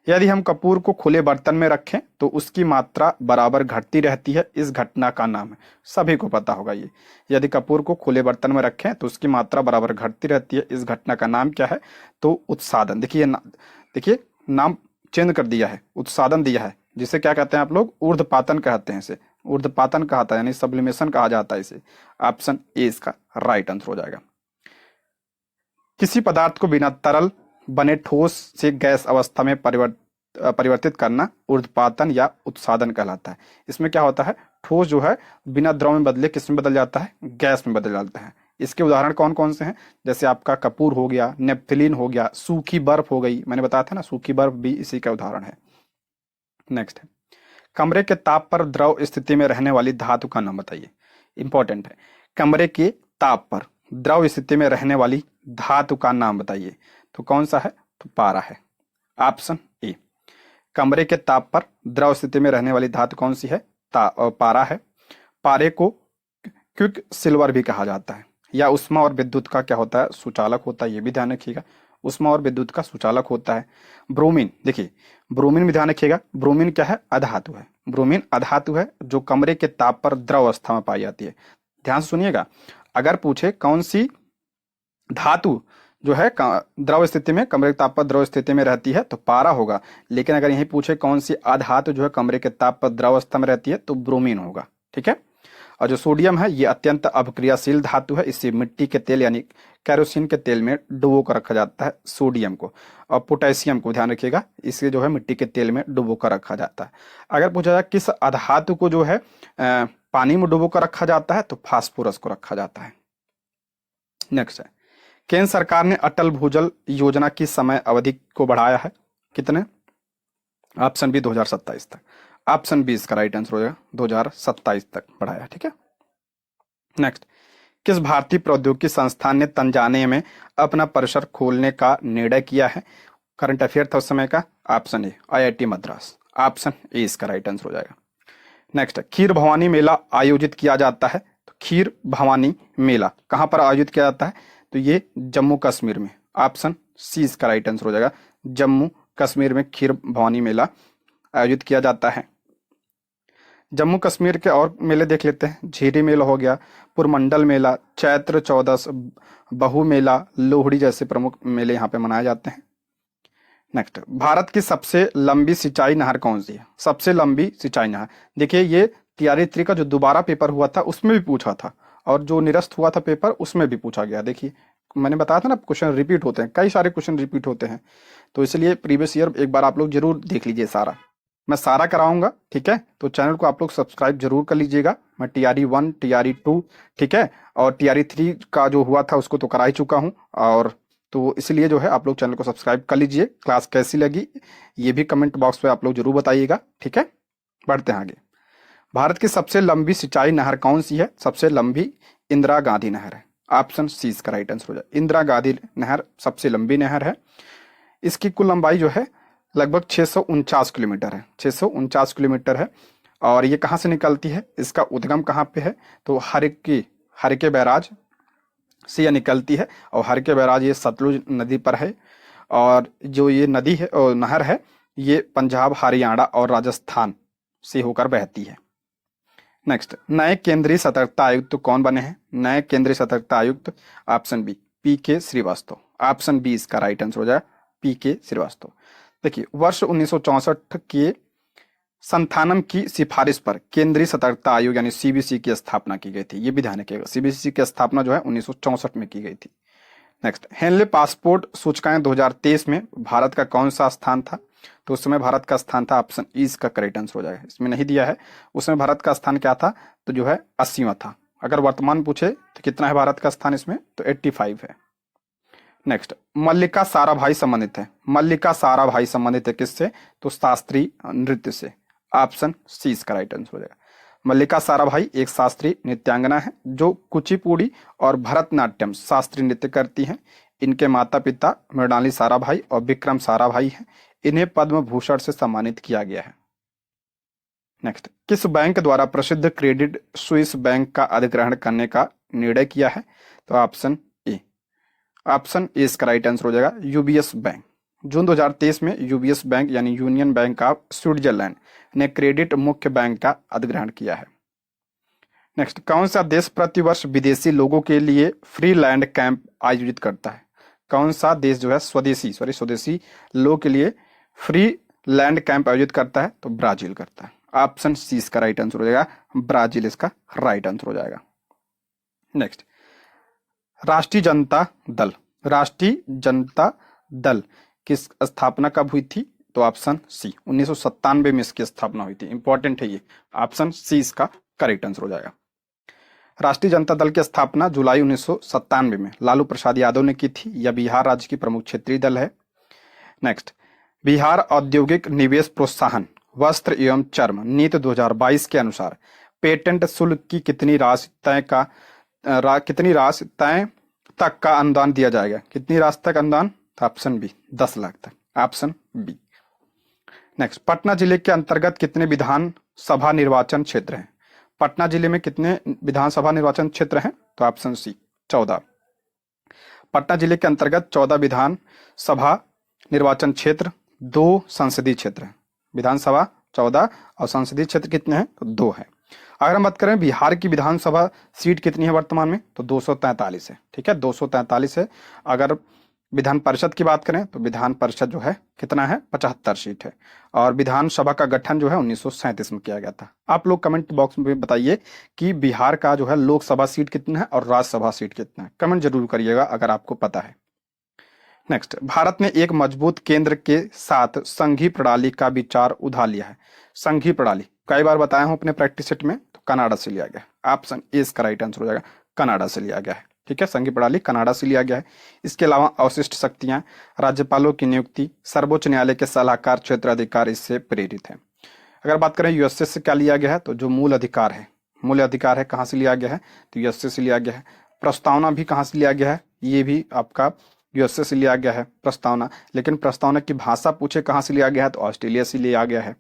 Speaker 1: यदि हम कपूर को खुले बर्तन में रखें तो उसकी मात्रा बराबर घटती रहती है, इस घटना का नाम है? सभी को पता होगा ये। यदि कपूर को खुले बर्तन में रखें तो उसकी मात्रा बराबर घटती रहती है, इस घटना का नाम क्या है? तो उत्सादन। देखिए नाम चेंज कर दिया है, उत्सादन दिया है, जिसे क्या कहते हैं आप लोग? ऊर्ध्वपातन कहते हैं इसे, ऊर्ध्वपातन कहता है, यानी सब्लिमेशन कहा जाता है इसे। ऑप्शन ए इसका राइट आंसर हो जाएगा। किसी पदार्थ को बिना तरल बने ठोस से गैस अवस्था में परिवर्तित करना ऊर्ध्वपातन या उत्सादन कहलाता है। इसमें क्या होता है? ठोस जो है बिना द्रव में बदले किस में बदल जाता है? गैस में बदल जाता है। इसके उदाहरण कौन कौन से हैं? जैसे आपका कपूर हो गया, नेप्थलीन हो गया, सूखी बर्फ हो गई, मैंने बताया था ना, सूखी बर्फ भी इसी का उदाहरण है। नेक्स्ट है, कमरे के ताप पर द्रव स्थिति में रहने वाली धातु का नाम बताइए। इंपॉर्टेंट है, कमरे के ताप पर द्रव स्थिति में रहने वाली धातु का नाम बताइए। तो कौन सा है? तो पारा है, ऑप्शन ए। कमरे के ताप पर द्रव स्थिति में रहने वाली धातु कौन सी है? पारा है। पारे को क्विक सिल्वर भी कहा जाता है। या ऊष्मा और विद्युत का क्या होता है? सुचालक होता है, ये भी ध्यान रखिएगा। ऊष्मा और विद्युत का सुचालक होता है। ब्रोमीन, देखिए ब्रोमीन भी ध्यान रखिएगा। ब्रोमीन क्या है? अधातु है। ब्रोमीन अधातु है जो कमरे के ताप पर द्रव अवस्था में पाई जाती है। ध्यान से सुनिएगा, अगर पूछे कौन सी धातु जो है द्रव स्थिति में, कमरे के ताप पर द्रव स्थिति में रहती है, तो पारा होगा। लेकिन अगर यही पूछे कौन सी अधातु जो है कमरे के ताप पर द्रव अवस्था में रहती है, तो ब्रोमीन होगा। ठीक है। और जो सोडियम है ये अत्यंत अभिक्रियाशील धातु है। इसे मिट्टी के तेल यानी कैरोसिन के तेल में डुबो कर रखा जाता है, सोडियम को। और पोटेशियम को ध्यान रखिएगा, इसे जो है मिट्टी के तेल में डुबो कर रखा जाता है। अगर पूछा जाए किस अधातु को जो है पानी में डुबो कर रखा जाता है, तो फास्फोरस को रखा जाता है। नेक्स्ट है, केंद्र सरकार ने अटल भूजल योजना की समय अवधि को बढ़ाया है कितने? ऑप्शन बी 2027 तक। ऑप्शन बी इसका राइट आंसर हो जाएगा, 2027 तक बढ़ाया। ठीक है। नेक्स्ट, किस भारतीय प्रौद्योगिकी संस्थान ने तंजानिया में अपना परिसर खोलने का निर्णय किया है? करंट अफेयर था उस समय का। Option A IIT Madras. Option A इसका राइट आंसर हो जाएगा। नेक्स्ट, खीर भवानी मेला आयोजित किया जाता है। तो खीर भवानी मेला कहां पर आयोजित किया जाता है? तो ये जम्मू कश्मीर में। ऑप्शन सी इसका राइट आंसर हो जाएगा। जम्मू कश्मीर में खीर भवानी मेला आयोजित किया जाता है। जम्मू कश्मीर के और मेले देख लेते हैं। झीरी मेला हो गया, पुरमंडल मेला, चैत्र चौदस, बहु मेला, लोहड़ी जैसे प्रमुख मेले यहाँ पे मनाए जाते हैं। नेक्स्ट, भारत की सबसे लंबी सिंचाई नहर कौन सी है? सबसे लंबी सिंचाई नहर, देखिए ये TRE 3 का जो दोबारा पेपर हुआ था उसमें भी पूछा था, और जो निरस्त हुआ था पेपर उसमें भी पूछा गया। देखिए मैंने बताया था ना, क्वेश्चन रिपीट होते हैं, कई सारे क्वेश्चन रिपीट होते हैं, तो इसलिए प्रीवियस ईयर एक बार आप लोग जरूर देख लीजिए सारा। मैं सारा कराऊंगा, ठीक है। तो चैनल को आप लोग सब्सक्राइब जरूर कर लीजिएगा। मैं TRE 1, TRE 2, ठीक है, और TRE 3 का जो हुआ था उसको तो करा ही चुका हूँ, और तो इसलिए जो है आप लोग चैनल को सब्सक्राइब कर लीजिए। क्लास कैसी लगी ये भी कमेंट बॉक्स में आप लोग जरूर बताइएगा। ठीक है, बढ़ते हैं आगे। भारत की सबसे लंबी सिंचाई नहर कौन सी है? सबसे लंबी इंदिरा गांधी नहर है। ऑप्शन सी इसका राइट आंसर हो जाए। इंदिरा गांधी नहर सबसे लंबी नहर है। इसकी कुल लंबाई जो है लगभग 649 किलोमीटर है। 649 किलोमीटर है। और ये कहाँ से निकलती है? इसका उद्गम कहाँ पे है? तो हरके बैराज से यह निकलती है, और हरके बैराज ये सतलुज नदी पर है। और जो ये नदी है और नहर है ये पंजाब, हरियाणा और राजस्थान से होकर बहती है। नेक्स्ट, नए केंद्रीय सतर्कता आयुक्त कौन बने हैं? नए केंद्रीय सतर्कता आयुक्त option B PK Srivastava. Option B इसका राइट आंसर हो जाएगा, PK श्रीवास्तव। देखिए वर्ष 1964 के संथानम की सिफारिश पर केंद्रीय सतर्कता आयोग यानी CBC की स्थापना की गई थी। ये भी ध्यान रखिएगा, CBC की स्थापना जो है 1964 में की गई थी। नेक्स्ट, हेनले पासपोर्ट सूचकांक 2023 में भारत का कौन सा स्थान था? तो उस समय भारत का स्थान था, ऑप्शन ई इसका करेक्ट आंसर हो जाएगा। इसमें नहीं दिया है, उस समय भारत का स्थान क्या था? तो जो है 80वां था। अगर वर्तमान पूछे तो कितना है भारत का स्थान इसमें? तो 85 है। नेक्स्ट, मल्लिका साराभाई संबंधित है। मल्लिका साराभाई संबंधित है किससे? तो शास्त्रीय नृत्य से। ऑप्शन सी इसका राइट आंसर हो जाएगा। मल्लिका साराभाई एक शास्त्रीय नृत्यांगना है जो कुचिपुड़ी और भरतनाट्यम शास्त्रीय नृत्य करती हैं। इनके माता पिता मृणाली साराभाई और विक्रम साराभाई हैं। इन्हें पद्म भूषण से सम्मानित किया गया है। नेक्स्ट, किस बैंक द्वारा प्रसिद्ध क्रेडिट स्विस बैंक का अधिग्रहण करने का निर्णय किया है? तो ऑप्शन ए। ऑप्शन ए इसका राइट आंसर हो जाएगा, UBS बैंक। जून 2023 में UBS बैंक यानी यूनियन बैंक ऑफ स्विट्जरलैंड ने क्रेडिट मुख्य बैंक का अधिग्रहण किया है। नेक्स्ट, कौन सा देश प्रतिवर्ष विदेशी लोगों के लिए फ्री लैंड कैंप आयोजित करता है? कौन सा देश जो है स्वदेशी लोगों के लिए फ्री लैंड कैंप आयोजित करता है? तो ब्राजील करता है। ऑप्शन सी इसका राइट आंसर हो जाएगा, ब्राजील इसका राइट आंसर हो जाएगा। नेक्स्ट, राष्ट्रीय जनता दल की स्थापना कब हुई थी? तो ऑप्शन सी 1997 में इसकी स्थापना हुई थी। इंपॉर्टेंट है ये, ऑप्शन सी इसका करेक्ट आंसर हो जाएगा। राष्ट्रीय जनता दल की स्थापना जुलाई 1997 में लालू प्रसाद यादव ने की थी। यह बिहार राज्य की प्रमुख क्षेत्रीय दल है। नेक्स्ट, बिहार औद्योगिक निवेश प्रोत्साहन वस्त्र एवं चर्म नीति 2022 के अनुसार पेटेंट शुल्क की कितनी राशि तक का अनुदान दिया जाएगा? कितनी राशि तक अनुदान? ऑप्शन बी 10 लाख तक। Option B. नेक्स्ट, पटना जिले के अंतर्गत कितने विधानसभा निर्वाचन क्षेत्र हैं? पटना जिले में कितने विधानसभा निर्वाचन क्षेत्र हैं? तो ऑप्शन सी 14। पटना जिले के अंतर्गत 14 विधानसभा निर्वाचन क्षेत्र, 2 संसदीय क्षेत्र हैं। विधानसभा 14 और संसदीय क्षेत्र कितने हैं? तो 2 है। अगर हम बात करें बिहार की विधानसभा सीट कितनी है वर्तमान में, तो 243 है। ठीक है, 243 है। अगर विधान परिषद की बात करें तो विधान परिषद जो है कितना है? 75 सीट है। और विधानसभा का गठन जो है 1937 में किया गया था। आप लोग कमेंट बॉक्स में बताइए कि बिहार का जो है लोकसभा सीट कितना है और राज्यसभा सीट कितना है, कमेंट जरूर करिएगा अगर आपको पता है। नेक्स्ट, भारत ने एक मजबूत केंद्र के साथ संघीय प्रणाली का विचार उठा लिया है। संघीय प्रणाली कई बार बताया हूं अपने प्रैक्टिस सेट में, तो कनाडा से लिया गया। ऑप्शन ए इसका राइट आंसर हो जाएगा, कनाडा से लिया गया है। ठीक है, संघीय प्रणाली कनाडा से लिया गया है। इसके अलावा अवशिष्ट शक्तियां, राज्यपालों की नियुक्ति, सर्वोच्च न्यायालय के सलाहकार क्षेत्राधिकार इससे प्रेरित है। अगर बात करें यूएसए से क्या लिया गया है, तो जो मूल अधिकार है, मूल अधिकार है कहाँ से लिया गया है? तो यूएसए से लिया गया है। प्रस्तावना भी कहाँ से लिया गया है? ये भी आपका यूएसए से लिया गया है प्रस्तावना। लेकिन प्रस्तावना की भाषा पूछे कहाँ से लिया गया है, तो ऑस्ट्रेलिया से लिया गया है।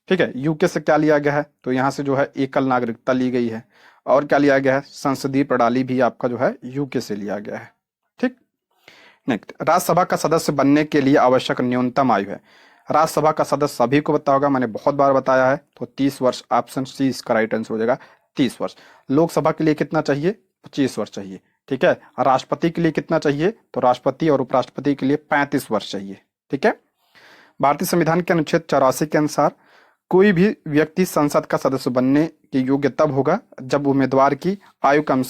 Speaker 1: ठीक है, यूके से क्या लिया गया है? तो यहाँ से जो है एकल नागरिकता ली गई है। और क्या लिया गया है? संसदीय प्रणाली भी आपका जो है यूके से लिया गया है। ठीक। नेक्स्ट, राज्यसभा का सदस्य बनने के लिए आवश्यक न्यूनतम आयु है। राज्यसभा का सदस्य सभी को पता होगा, मैंने बहुत बार बताया है, तो 30 वर्ष। ऑप्शन सी इसका राइट आंसर हो जाएगा, 30 वर्ष। लोकसभा के लिए कितना चाहिए? 25 वर्ष चाहिए। ठीक है, राष्ट्रपति के लिए कितना चाहिए? तो राष्ट्रपति और उपराष्ट्रपति के लिए 35 वर्ष चाहिए। ठीक है, भारतीय संविधान के अनुच्छेद 84 के अनुसार कोई भी व्यक्ति संसद का सदस्य बनने के योग्य तब होगा जब उम्मीदवार की आयु कम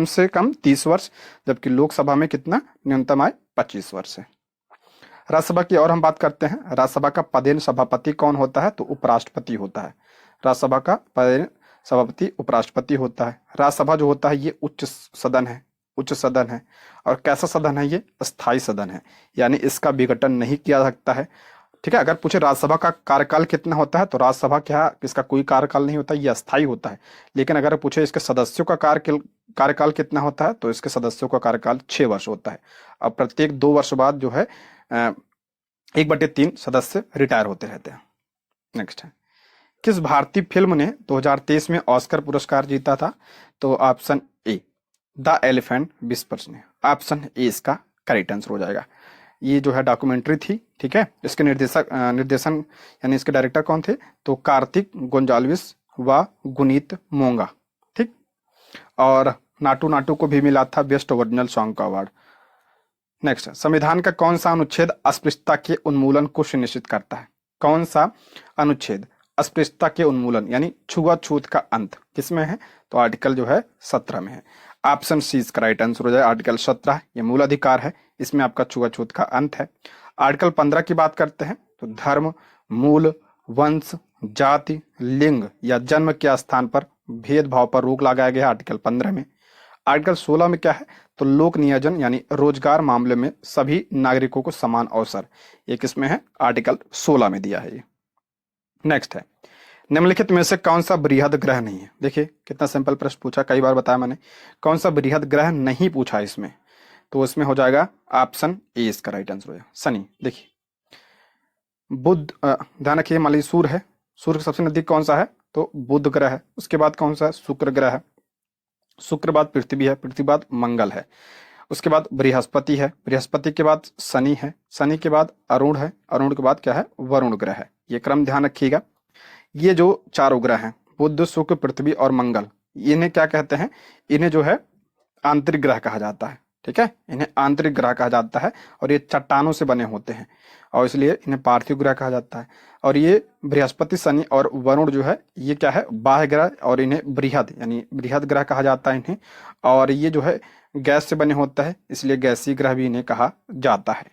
Speaker 1: से कम 30 वर्ष, जबकि लोकसभा में कितना न्यूनतम आयु 25 वर्ष है। राज्यसभा की और हम बात करते हैं। राज्यसभा का पदेन सभापति कौन होता है? तो उपराष्ट्रपति होता है। राज्यसभा का पदेन सभापति उपराष्ट्रपति होता है। राज्यसभा जो होता है ये उच्च सदन है, उच्च सदन है। और कैसा सदन है? ये स्थायी सदन है, यानी इसका विघटन नहीं किया जा सकता है। ठीक है, अगर पूछे राज्यसभा का कार्यकाल कितना होता है, तो राज्यसभा क्या इसका कोई कार्यकाल नहीं होता, ये अस्थायी होता है। लेकिन अगर पूछे इसके सदस्यों का कार्यकाल कितना होता है, तो इसके सदस्यों का कार्यकाल 6 वर्ष होता है। अब प्रत्येक 2 वर्ष बाद जो है 1/3 सदस्य रिटायर होते रहते हैं। नेक्स्ट है, किस भारतीय फिल्म ने 2023 में ऑस्कर पुरस्कार जीता था? तो option A the elephant whispers ने। ऑप्शन ए इसका करेक्ट आंसर हो जाएगा। ये जो है डॉक्यूमेंट्री थी। ठीक है, इसके निर्देशन यानी इसके डायरेक्टर कौन थे? तो कार्तिक गोंजाल्विस व गुनीत मोंगा। ठीक, और नाटू नाटू को भी मिला था बेस्ट ओरिजिनल सॉन्ग का अवार्ड। नेक्स्ट, संविधान का कौन सा अनुच्छेद अस्पृश्यता के उन्मूलन को सुनिश्चित करता है? कौन सा अनुच्छेद अस्पृश्यता के उन्मूलन यानी छुआछूत का अंत किसमें है? तो आर्टिकल जो है 17 में है। ऑप्शन सी इसका राइट आंसर हो जाए, आर्टिकल 17। ये मूल अधिकार है, इसमें आपका छुआछूत का अंत है। आर्टिकल 15 की बात करते हैं तो धर्म, मूल, वंश, जाति, लिंग या जन्म के स्थान पर भेदभाव पर रोक लगाया गया आर्टिकल 15 में। आर्टिकल 16 में क्या है? तो लोक नियोजन यानी रोजगार मामले में सभी नागरिकों को समान अवसर, ये किसमें है? आर्टिकल 16 में दिया है ये। नेक्स्ट है, निम्नलिखित में से कौन सा बृहद ग्रह नहीं है? देखिए कितना सिंपल प्रश्न पूछा, कई बार बताया मैंने। कौन सा बृहद ग्रह नहीं पूछा इसमें? तो उसमें हो जाएगा ऑप्शन ए इसका राइट आंसर हो जाएगा, शनि। देखिए बुध, ध्यान रखिए मान सूर्य है, सूर्य के सबसे नजदीक कौन सा है? तो बुध ग्रह है। उसके बाद कौन सा है? शुक्र ग्रह है। शुक्र बाद पृथ्वी है, पृथ्वी बाद मंगल है। उसके बाद बृहस्पति है, बृहस्पति के बाद शनि है, शनि के बाद अरुण है, अरुण के बाद क्या है? वरुण ग्रह है। ये क्रम ध्यान रखिएगा। ये जो चारों ग्रह हैं बुध, शुक्र, पृथ्वी और मंगल, इन्हें क्या कहते हैं? इन्हें जो है आंतरिक ग्रह कहा जाता है। ठीक है, इन्हें आंतरिक ग्रह कहा जाता है और ये चट्टानों से बने होते हैं और इसलिए इन्हें पार्थिव ग्रह कहा जाता है। और ये बृहस्पति, शनि और वरुण जो है ये क्या है? बाह्य ग्रह और इन्हें बृहद यानी बृहद ग्रह कहा जाता है इन्हें। और ये जो है गैस से बने होता है, इसलिए गैसीय ग्रह भी इन्हें कहा जाता है।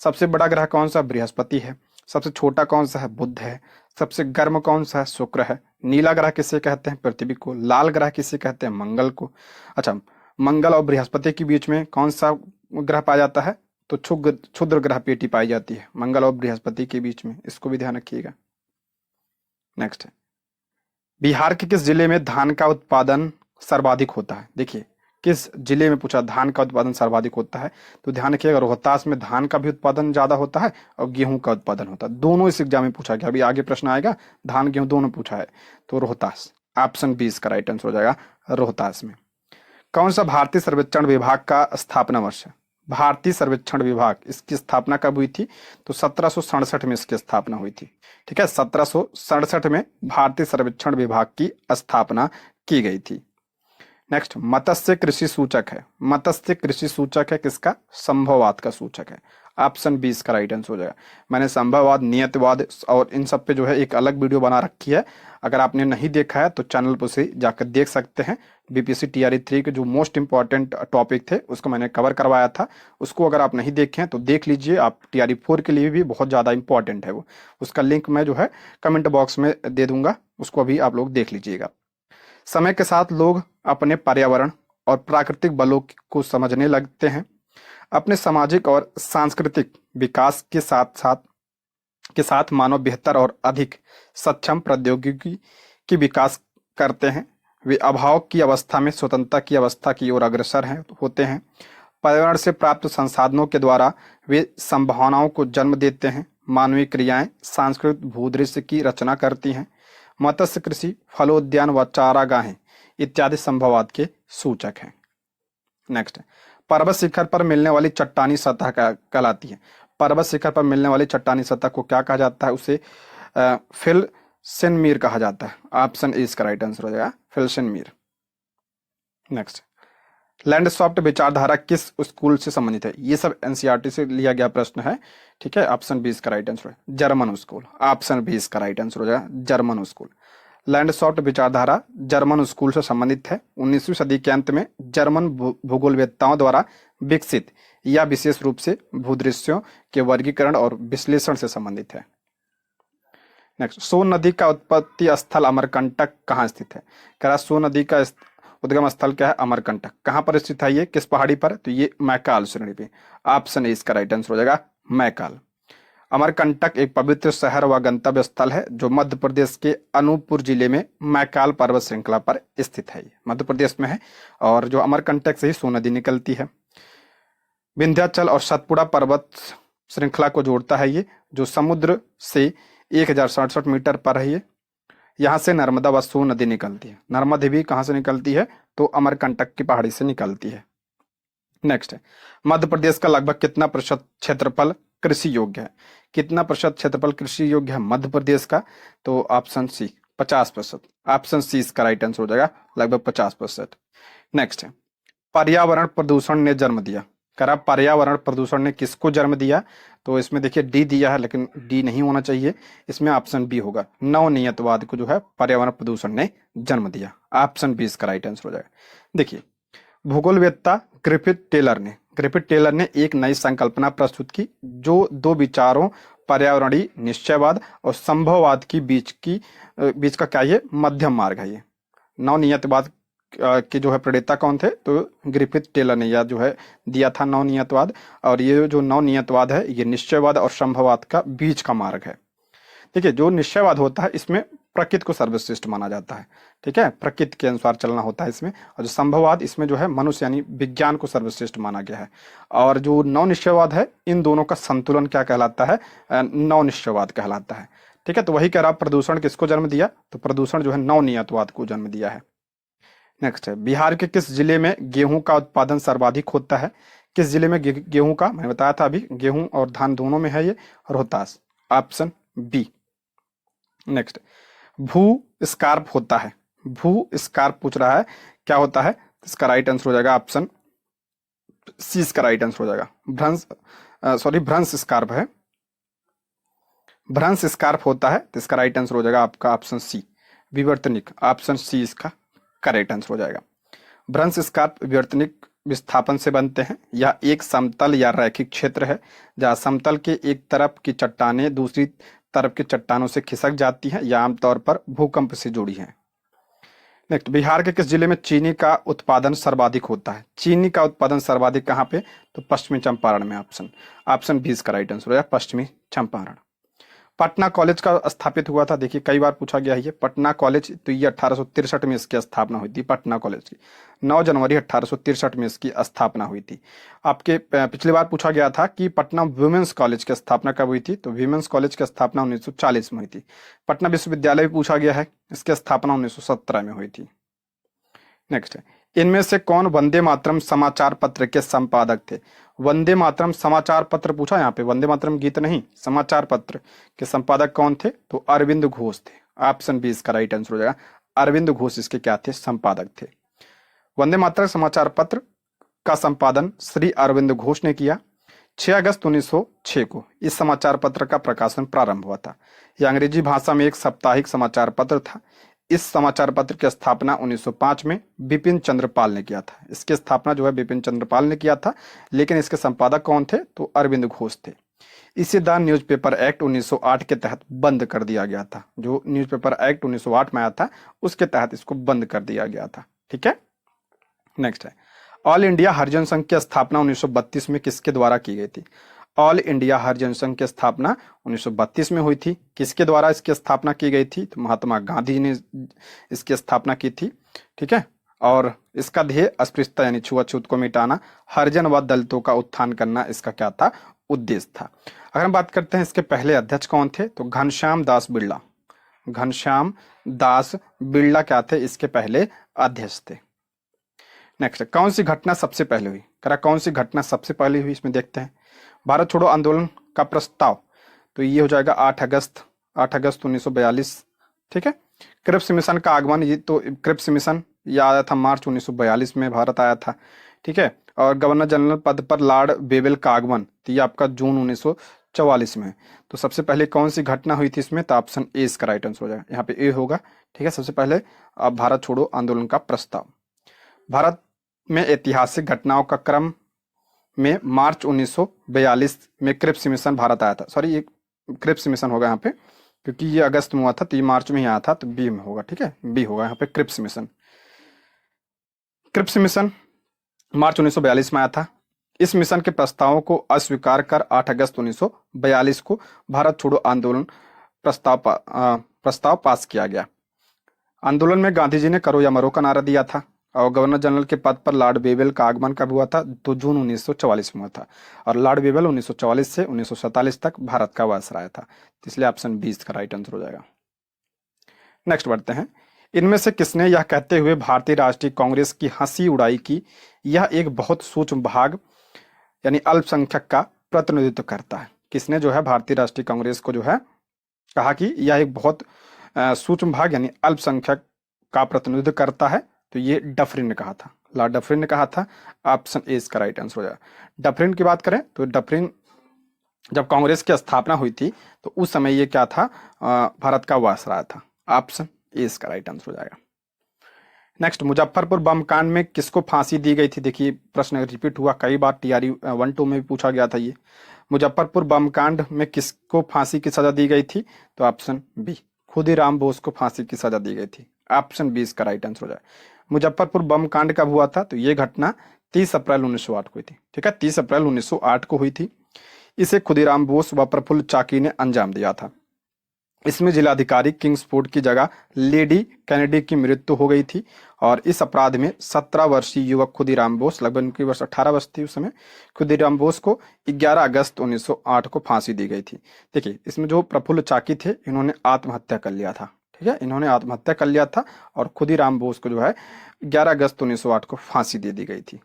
Speaker 1: सबसे बड़ा ग्रह कौन सा? बृहस्पति है। सबसे छोटा कौन सा है? बुध है। सबसे गर्म कौन सा है? शुक्र है। नीला ग्रह किसे कहते हैं? पृथ्वी को। लाल ग्रह किसे कहते हैं? मंगल को। अच्छा, मंगल और बृहस्पति के बीच में कौन सा ग्रह पाया जाता है? तो क्षुद्र ग्रह पेटी पाई जाती है मंगल और बृहस्पति के बीच में, इसको भी ध्यान रखिएगा। नेक्स्ट है, बिहार के किस जिले में धान का उत्पादन सर्वाधिक होता है? देखिए किस जिले में पूछा धान का उत्पादन सर्वाधिक होता है, तो ध्यान रखिएगा रोहतास में धान का भी उत्पादन ज्यादा होता है और गेहूं का उत्पादन होता है। दोनों इस एग्जाम में पूछा गया, अभी आगे प्रश्न आएगा, धान गेहूं दोनों पूछा है। तो रोहतास, ऑप्शन बी इसका राइट आंसर हो जाएगा रोहतास में। कौन सा भारतीय सर्वेक्षण विभाग का स्थापना वर्ष है? भारतीय सर्वेक्षण विभाग, इसकी स्थापना कब हुई थी? तो 1767 में इसकी स्थापना हुई थी। ठीक है, 1767 में भारतीय सर्वेक्षण विभाग की स्थापना की गई थी। नेक्स्ट, मत्स्य कृषि सूचक है। मत्स्य कृषि सूचक है किसका? संभववाद का सूचक है। ऑप्शन बी इसका राइट आंसर हो जाएगा। मैंने संभववाद, नियतवाद और इन सब पे जो है एक अलग वीडियो बना रखी है, अगर आपने नहीं देखा है तो चैनल पर से जाकर देख सकते हैं। बीपीएससी टीआरई 3 के जो मोस्ट इंपॉर्टेंट टॉपिक थे उसको मैंने कवर करवाया था, उसको अगर आप नहीं देखे हैं तो देख लीजिए। आप टीआरई 4 के लिए भी बहुत ज़्यादा इंपॉर्टेंट है वो, उसका लिंक मैं जो है कमेंट बॉक्स में दे दूंगा, उसको अभी आप लोग देख लीजिएगा। समय के साथ लोग अपने पर्यावरण और प्राकृतिक बलों को समझने लगते हैं। अपने सामाजिक और सांस्कृतिक विकास के साथ मानव बेहतर और अधिक सक्षम प्रौद्योगिकी की विकास करते हैं। वे अभाव की अवस्था में स्वतंत्रता की अवस्था की ओर अग्रसर होते हैं। पर्यावरण से प्राप्त संसाधनों के द्वारा वे संभावनाओं को जन्म देते हैं। मानवीय क्रियाएं सांस्कृतिक भूदृश्य की रचना करती हैं। मत्स्य कृषि, फलोद्यान व चारागाहें इत्यादि संभववाद के सूचक हैं। नेक्स्ट, पर्वत शिखर पर मिलने वाली चट्टानी सतह कहलाती है। पर्वत शिखर पर मिलने वाली चट्टानी सतह को क्या कहा जाता है? उसे फिलसिनमीर कहा जाता है। ऑप्शन ए इसका राइट आंसर हो जाएगा फिलसिनमीर। नेक्स्ट, लैंडसॉफ्ट विचारधारा किस स्कूल से संबंधित है? ये सब एनसीईआरटी से लिया गया प्रश्न है। ठीक है, ऑप्शन बी इसका राइट आंसर है जर्मन स्कूल। ऑप्शन बी इसका राइट आंसर हो जाएगा जर्मन स्कूल। लैंडसॉफ्ट विचारधारा जर्मन स्कूल से संबंधित है। 19वीं सदी के अंत में जर्मन भूगोलवेत्ताओं द्वारा विकसित या विशेष रूप से भूदृश्यों के वर्गीकरण और विश्लेषण से संबंधित है। नेक्स्ट, सोन नदी का उत्पत्ति स्थल अमरकंटक कहाँ स्थित है? कह रहा सोन नदी का उद्गम स्थल क्या है? अमरकंटक। कहाँ पर स्थित है ये, किस पहाड़ी पर? तो ये मैकाल श्रेणी पे। ऑप्शन ए इसका राइट आंसर हो जाएगा मैकाल। अमरकंटक एक पवित्र शहर व गंतव्य स्थल है जो मध्य प्रदेश के अनूपपुर जिले में मैकाल पर्वत श्रृंखला पर स्थित है। मध्य प्रदेश में है और जो अमरकंटक से ही सोन नदी निकलती है। विंध्याचल और सतपुड़ा पर्वत श्रृंखला को जोड़ता है ये, जो समुद्र से 1067 मीटर पर है ये। यहाँ से नर्मदा व सोन नदी निकलती है। नर्मदा भी कहाँ से निकलती है? तो अमरकंटक की पहाड़ी से निकलती है। नेक्स्ट है, मध्य प्रदेश का लगभग कितना प्रतिशत क्षेत्रफल कृषि योग्य है? कितना प्रतिशत क्षेत्रफल कृषि योग्य है मध्य प्रदेश का? तो ऑप्शन सी 50%। ऑप्शन सी इसका राइट आंसर हो जाएगा लगभग 50%। नेक्स्ट है, पर्यावरण प्रदूषण ने जन्म दिया। करा पर्यावरण प्रदूषण ने किसको जन्म दिया? तो इसमें देखिए डी दिया है, लेकिन डी नहीं होना चाहिए, इसमें ऑप्शन बी होगा। नवनियतवाद को जो है पर्यावरण प्रदूषण ने जन्म दिया। ऑप्शन बी इसका राइट आंसर हो जाएगा। देखिए, भूगोलवेत्ता ग्रिफिथ टेलर ने एक नई संकल्पना प्रस्तुत की जो दो विचारों पर्यावरणीय निश्चयवाद और संभववाद की बीच का क्या ये मध्यम मार्ग है। ये नवनियतवाद के जो है प्रणेता कौन थे? तो ग्रिफिथ टेलर ने यह जो है दिया था नवनियतवाद, और ये जो नवनियतवाद है ये निश्चयवाद और संभववाद का बीच का मार्ग है। देखिए, जो निश्चयवाद होता है इसमें प्रकृति को सर्वश्रेष्ठ माना जाता है। ठीक है, प्रकृति के अनुसार चलना होता है इसमें, और जो संभववाद इसमें जो है मनुष्य यानी विज्ञान को सर्वश्रेष्ठ माना गया है। और जो नवनिश्चयवाद है इन दोनों का संतुलन क्या कहलाता है? नवनिश्चयवाद कहलाता है। ठीक है, तो वही कह रहा प्रदूषण किसको जन्म दिया? तो प्रदूषण जो है नवनियतवाद को जन्म दिया है। नेक्स्ट है, बिहार के किस जिले में गेहूं का उत्पादन सर्वाधिक होता है? किस जिले में गेहूं का, मैंने बताया था अभी, गेहूं और धान दोनों में है ये, रोहतास। Option B. नेक्स्ट, भू स्कार्प होता है। भू स्कार्प पूछ रहा है क्या होता है? इसका राइट आंसर हो जाएगा ऑप्शन सी इसका राइट आंसर हो जाएगा। भ्रंश स्कार्प है। भ्रंश स्कार्प होता है तो इसका राइट आंसर हो जाएगा आपका ऑप्शन सी विवर्तनिक। ऑप्शन सी इसका करेक्ट आंसर हो जाएगा। भ्रंश स्कार्प विवर्तनिक विस्थापन से बनते हैं। यह एक समतल या रैखिक क्षेत्र है जहाँ समतल के एक तरफ की चट्टानें दूसरी तरफ की चट्टानों से खिसक जाती हैं या आमतौर पर भूकंप से जुड़ी हैं। नेक्स्ट, बिहार के किस जिले में चीनी का उत्पादन सर्वाधिक होता है? चीनी का उत्पादन सर्वाधिक कहाँ पे? तो पश्चिमी चंपारण में। ऑप्शन बी इसका राइट आंसर हो जाएगा पश्चिमी चंपारण। पटना कॉलेज का स्थापित हुआ था, देखिए कई बार पूछा गया है ये पटना कॉलेज, तो ये 1863 में इसकी स्थापना हुई थी, पटना कॉलेज की 9 जनवरी 1863 में इसकी स्थापना हुई थी। आपके पिछली बार पूछा गया था कि पटना वुमेन्स कॉलेज की स्थापना कब हुई थी, तो वुमेन्स कॉलेज की स्थापना 1940 में हुई थी। पटना विश्वविद्यालय भी पूछा गया है, इसकी स्थापना 1917 में हुई थी। नेक्स्ट है, इनमें से कौन वंदे मातरम समाचार पत्र के संपादक थे? वंदे मातरम समाचार पत्र पूछा यहाँ पे, वंदे मातरम गीत नहीं, समाचार पत्र के संपादक कौन थे? तो अरविंद घोष थे। ऑप्शन बी इसका राइट आंसर हो जाएगा, अरविंद घोष इसके क्या थे? संपादक थे। वंदे मातरम समाचार पत्र का संपादन श्री अरविंद घोष ने किया। 6 अगस्त 1906 को इस समाचार पत्र का प्रकाशन प्रारंभ हुआ था। यह अंग्रेजी भाषा में एक साप्ताहिक समाचार पत्र था। इस समाचार पत्र की स्थापना 1905 में बिपिन चंद्र पाल ने किया था। इसकी स्थापना जो है बिपिन चंद्र पाल ने किया था, लेकिन इसके संपादक कौन थे? तो अरविंद घोष थे। इसे द न्यूज़पेपर एक्ट 1908 के तहत बंद कर दिया गया था। जो न्यूज़पेपर एक्ट 1908 में आया था उसके तहत इसको बंद कर दिया गया था। ठीक है, नेक्स्ट है, ऑल इंडिया हरिजन संघ की स्थापना 1932 में किसके द्वारा की गई थी? ऑल इंडिया हरिजन संघ की स्थापना 1932 में हुई थी। किसके द्वारा इसकी स्थापना की गई थी? तो महात्मा गांधी जी ने इसकी स्थापना की थी। ठीक है, और इसका ध्येय अस्पृश्यता यानी छुआछूत को मिटाना, हरिजन व दलितों का उत्थान करना इसका क्या था? उद्देश्य था। अगर हम बात करते हैं इसके पहले अध्यक्ष कौन थे, तो घनश्याम दास बिरला। घनश्याम दास बिरला क्या थे? इसके पहले अध्यक्ष थे। नेक्स्ट, कौन सी घटना सबसे पहले हुई? करा कौन सी घटना सबसे पहले हुई, इसमें देखते हैं। भारत छोड़ो आंदोलन का प्रस्ताव, तो ये हो जाएगा 8 अगस्त 1942। ठीक है, क्रिप्स मिशन का आगमन, ये तो क्रिप्स मिशन ये आया था मार्च 1942 में भारत आया था। ठीक है, और गवर्नर जनरल पद पर लॉर्ड बेवेल का आगमन, तो ये आपका जून 1944 में। तो सबसे पहले कौन सी घटना हुई थी इसमें? तो ऑप्शन ए इसका राइट आंसर हो जाएगा, यहाँ पे ए होगा। ठीक है, सबसे पहले भारत छोड़ो आंदोलन का प्रस्ताव। भारत में ऐतिहासिक घटनाओं का क्रम में मार्च 1942 में क्रिप्स मिशन भारत आया था। सॉरी, ये क्रिप्स मिशन होगा यहाँ पे, क्योंकि ये अगस्त में हुआ था तो ये मार्च में ही आया था, तो बी में होगा। ठीक है, बी होगा यहाँ पे, क्रिप्स मिशन। क्रिप्स मिशन मार्च 1942 में आया था। इस मिशन के प्रस्तावों को अस्वीकार कर 8 अगस्त 1942 को भारत छोड़ो आंदोलन प्रस्ताव पास किया गया। आंदोलन में गांधी जी ने करो या मरो का नारा दिया था, और गवर्नर जनरल के पद पर लॉर्ड बेवेल का आगमन कब हुआ था? तो जून 1944 में हुआ था, और लॉर्ड बेवेल 1944 से 1947 तक भारत का वायसराय था। इसलिए ऑप्शन 20 का राइट आंसर हो जाएगा। नेक्स्ट बढ़ते हैं, इनमें से किसने यह कहते हुए भारतीय राष्ट्रीय कांग्रेस की हंसी उड़ाई कि यह एक बहुत सूक्ष्म भाग यानी अल्पसंख्यक का प्रतिनिधित्व करता है? किसने जो है भारतीय राष्ट्रीय कांग्रेस को जो है कहा कि यह एक बहुत सूक्ष्म भाग यानी अल्पसंख्यक का प्रतिनिधित्व करता है? तो ये डफरिन ने कहा था, लॉर्ड डफरिन ने कहा था। ऑप्शन ए इसका राइट आंसर हो जाएगा। डफरिन की बात करें तो डफरिन जब कांग्रेस की स्थापना हुई थी तो उस समय ये क्या था? भारत का वायसराय था। ऑप्शन ए इसका राइट आंसर हो जाएगा। नेक्स्ट, मुजफ्फरपुर बम कांड में किसको फांसी दी गई थी? देखिए प्रश्न रिपीट हुआ कई बार, टीआरई 1-2 में भी पूछा गया था ये। मुजफ्फरपुर बम कांड में किसको फांसी की सजा दी गई थी? तो ऑप्शन बी, खुदीराम बोस को फांसी की सजा दी गई थी। ऑप्शन बी इसका राइट आंसर हो जाएगा। मुजफ्फरपुर बम कांड कब हुआ था? तो ये घटना 30 अप्रैल 1908 को हुई थी। ठीक है, 30 अप्रैल 1908 को हुई थी। इसे खुदीराम बोस व प्रफुल्ल चाकी ने अंजाम दिया था। इसमें जिलाधिकारी किंग्सफोर्ड की जगह लेडी कैनेडी की मृत्यु हो गई थी, और इस अपराध में 17 वर्षीय युवक खुदीराम बोस, लगभग उनकी वर्ष 18 वर्ष थी उस समय, खुदीराम बोस को 11 अगस्त 1908 को फांसी दी गई थी। देखिए इसमें जो प्रफुल्ल चाकी थे इन्होंने आत्महत्या कर लिया था। ठीक है, इन्होंने आत्महत्या कर लिया था, और खुदीराम बोस को जो है 11 अगस्त 1908 को फांसी दे दी गई थी।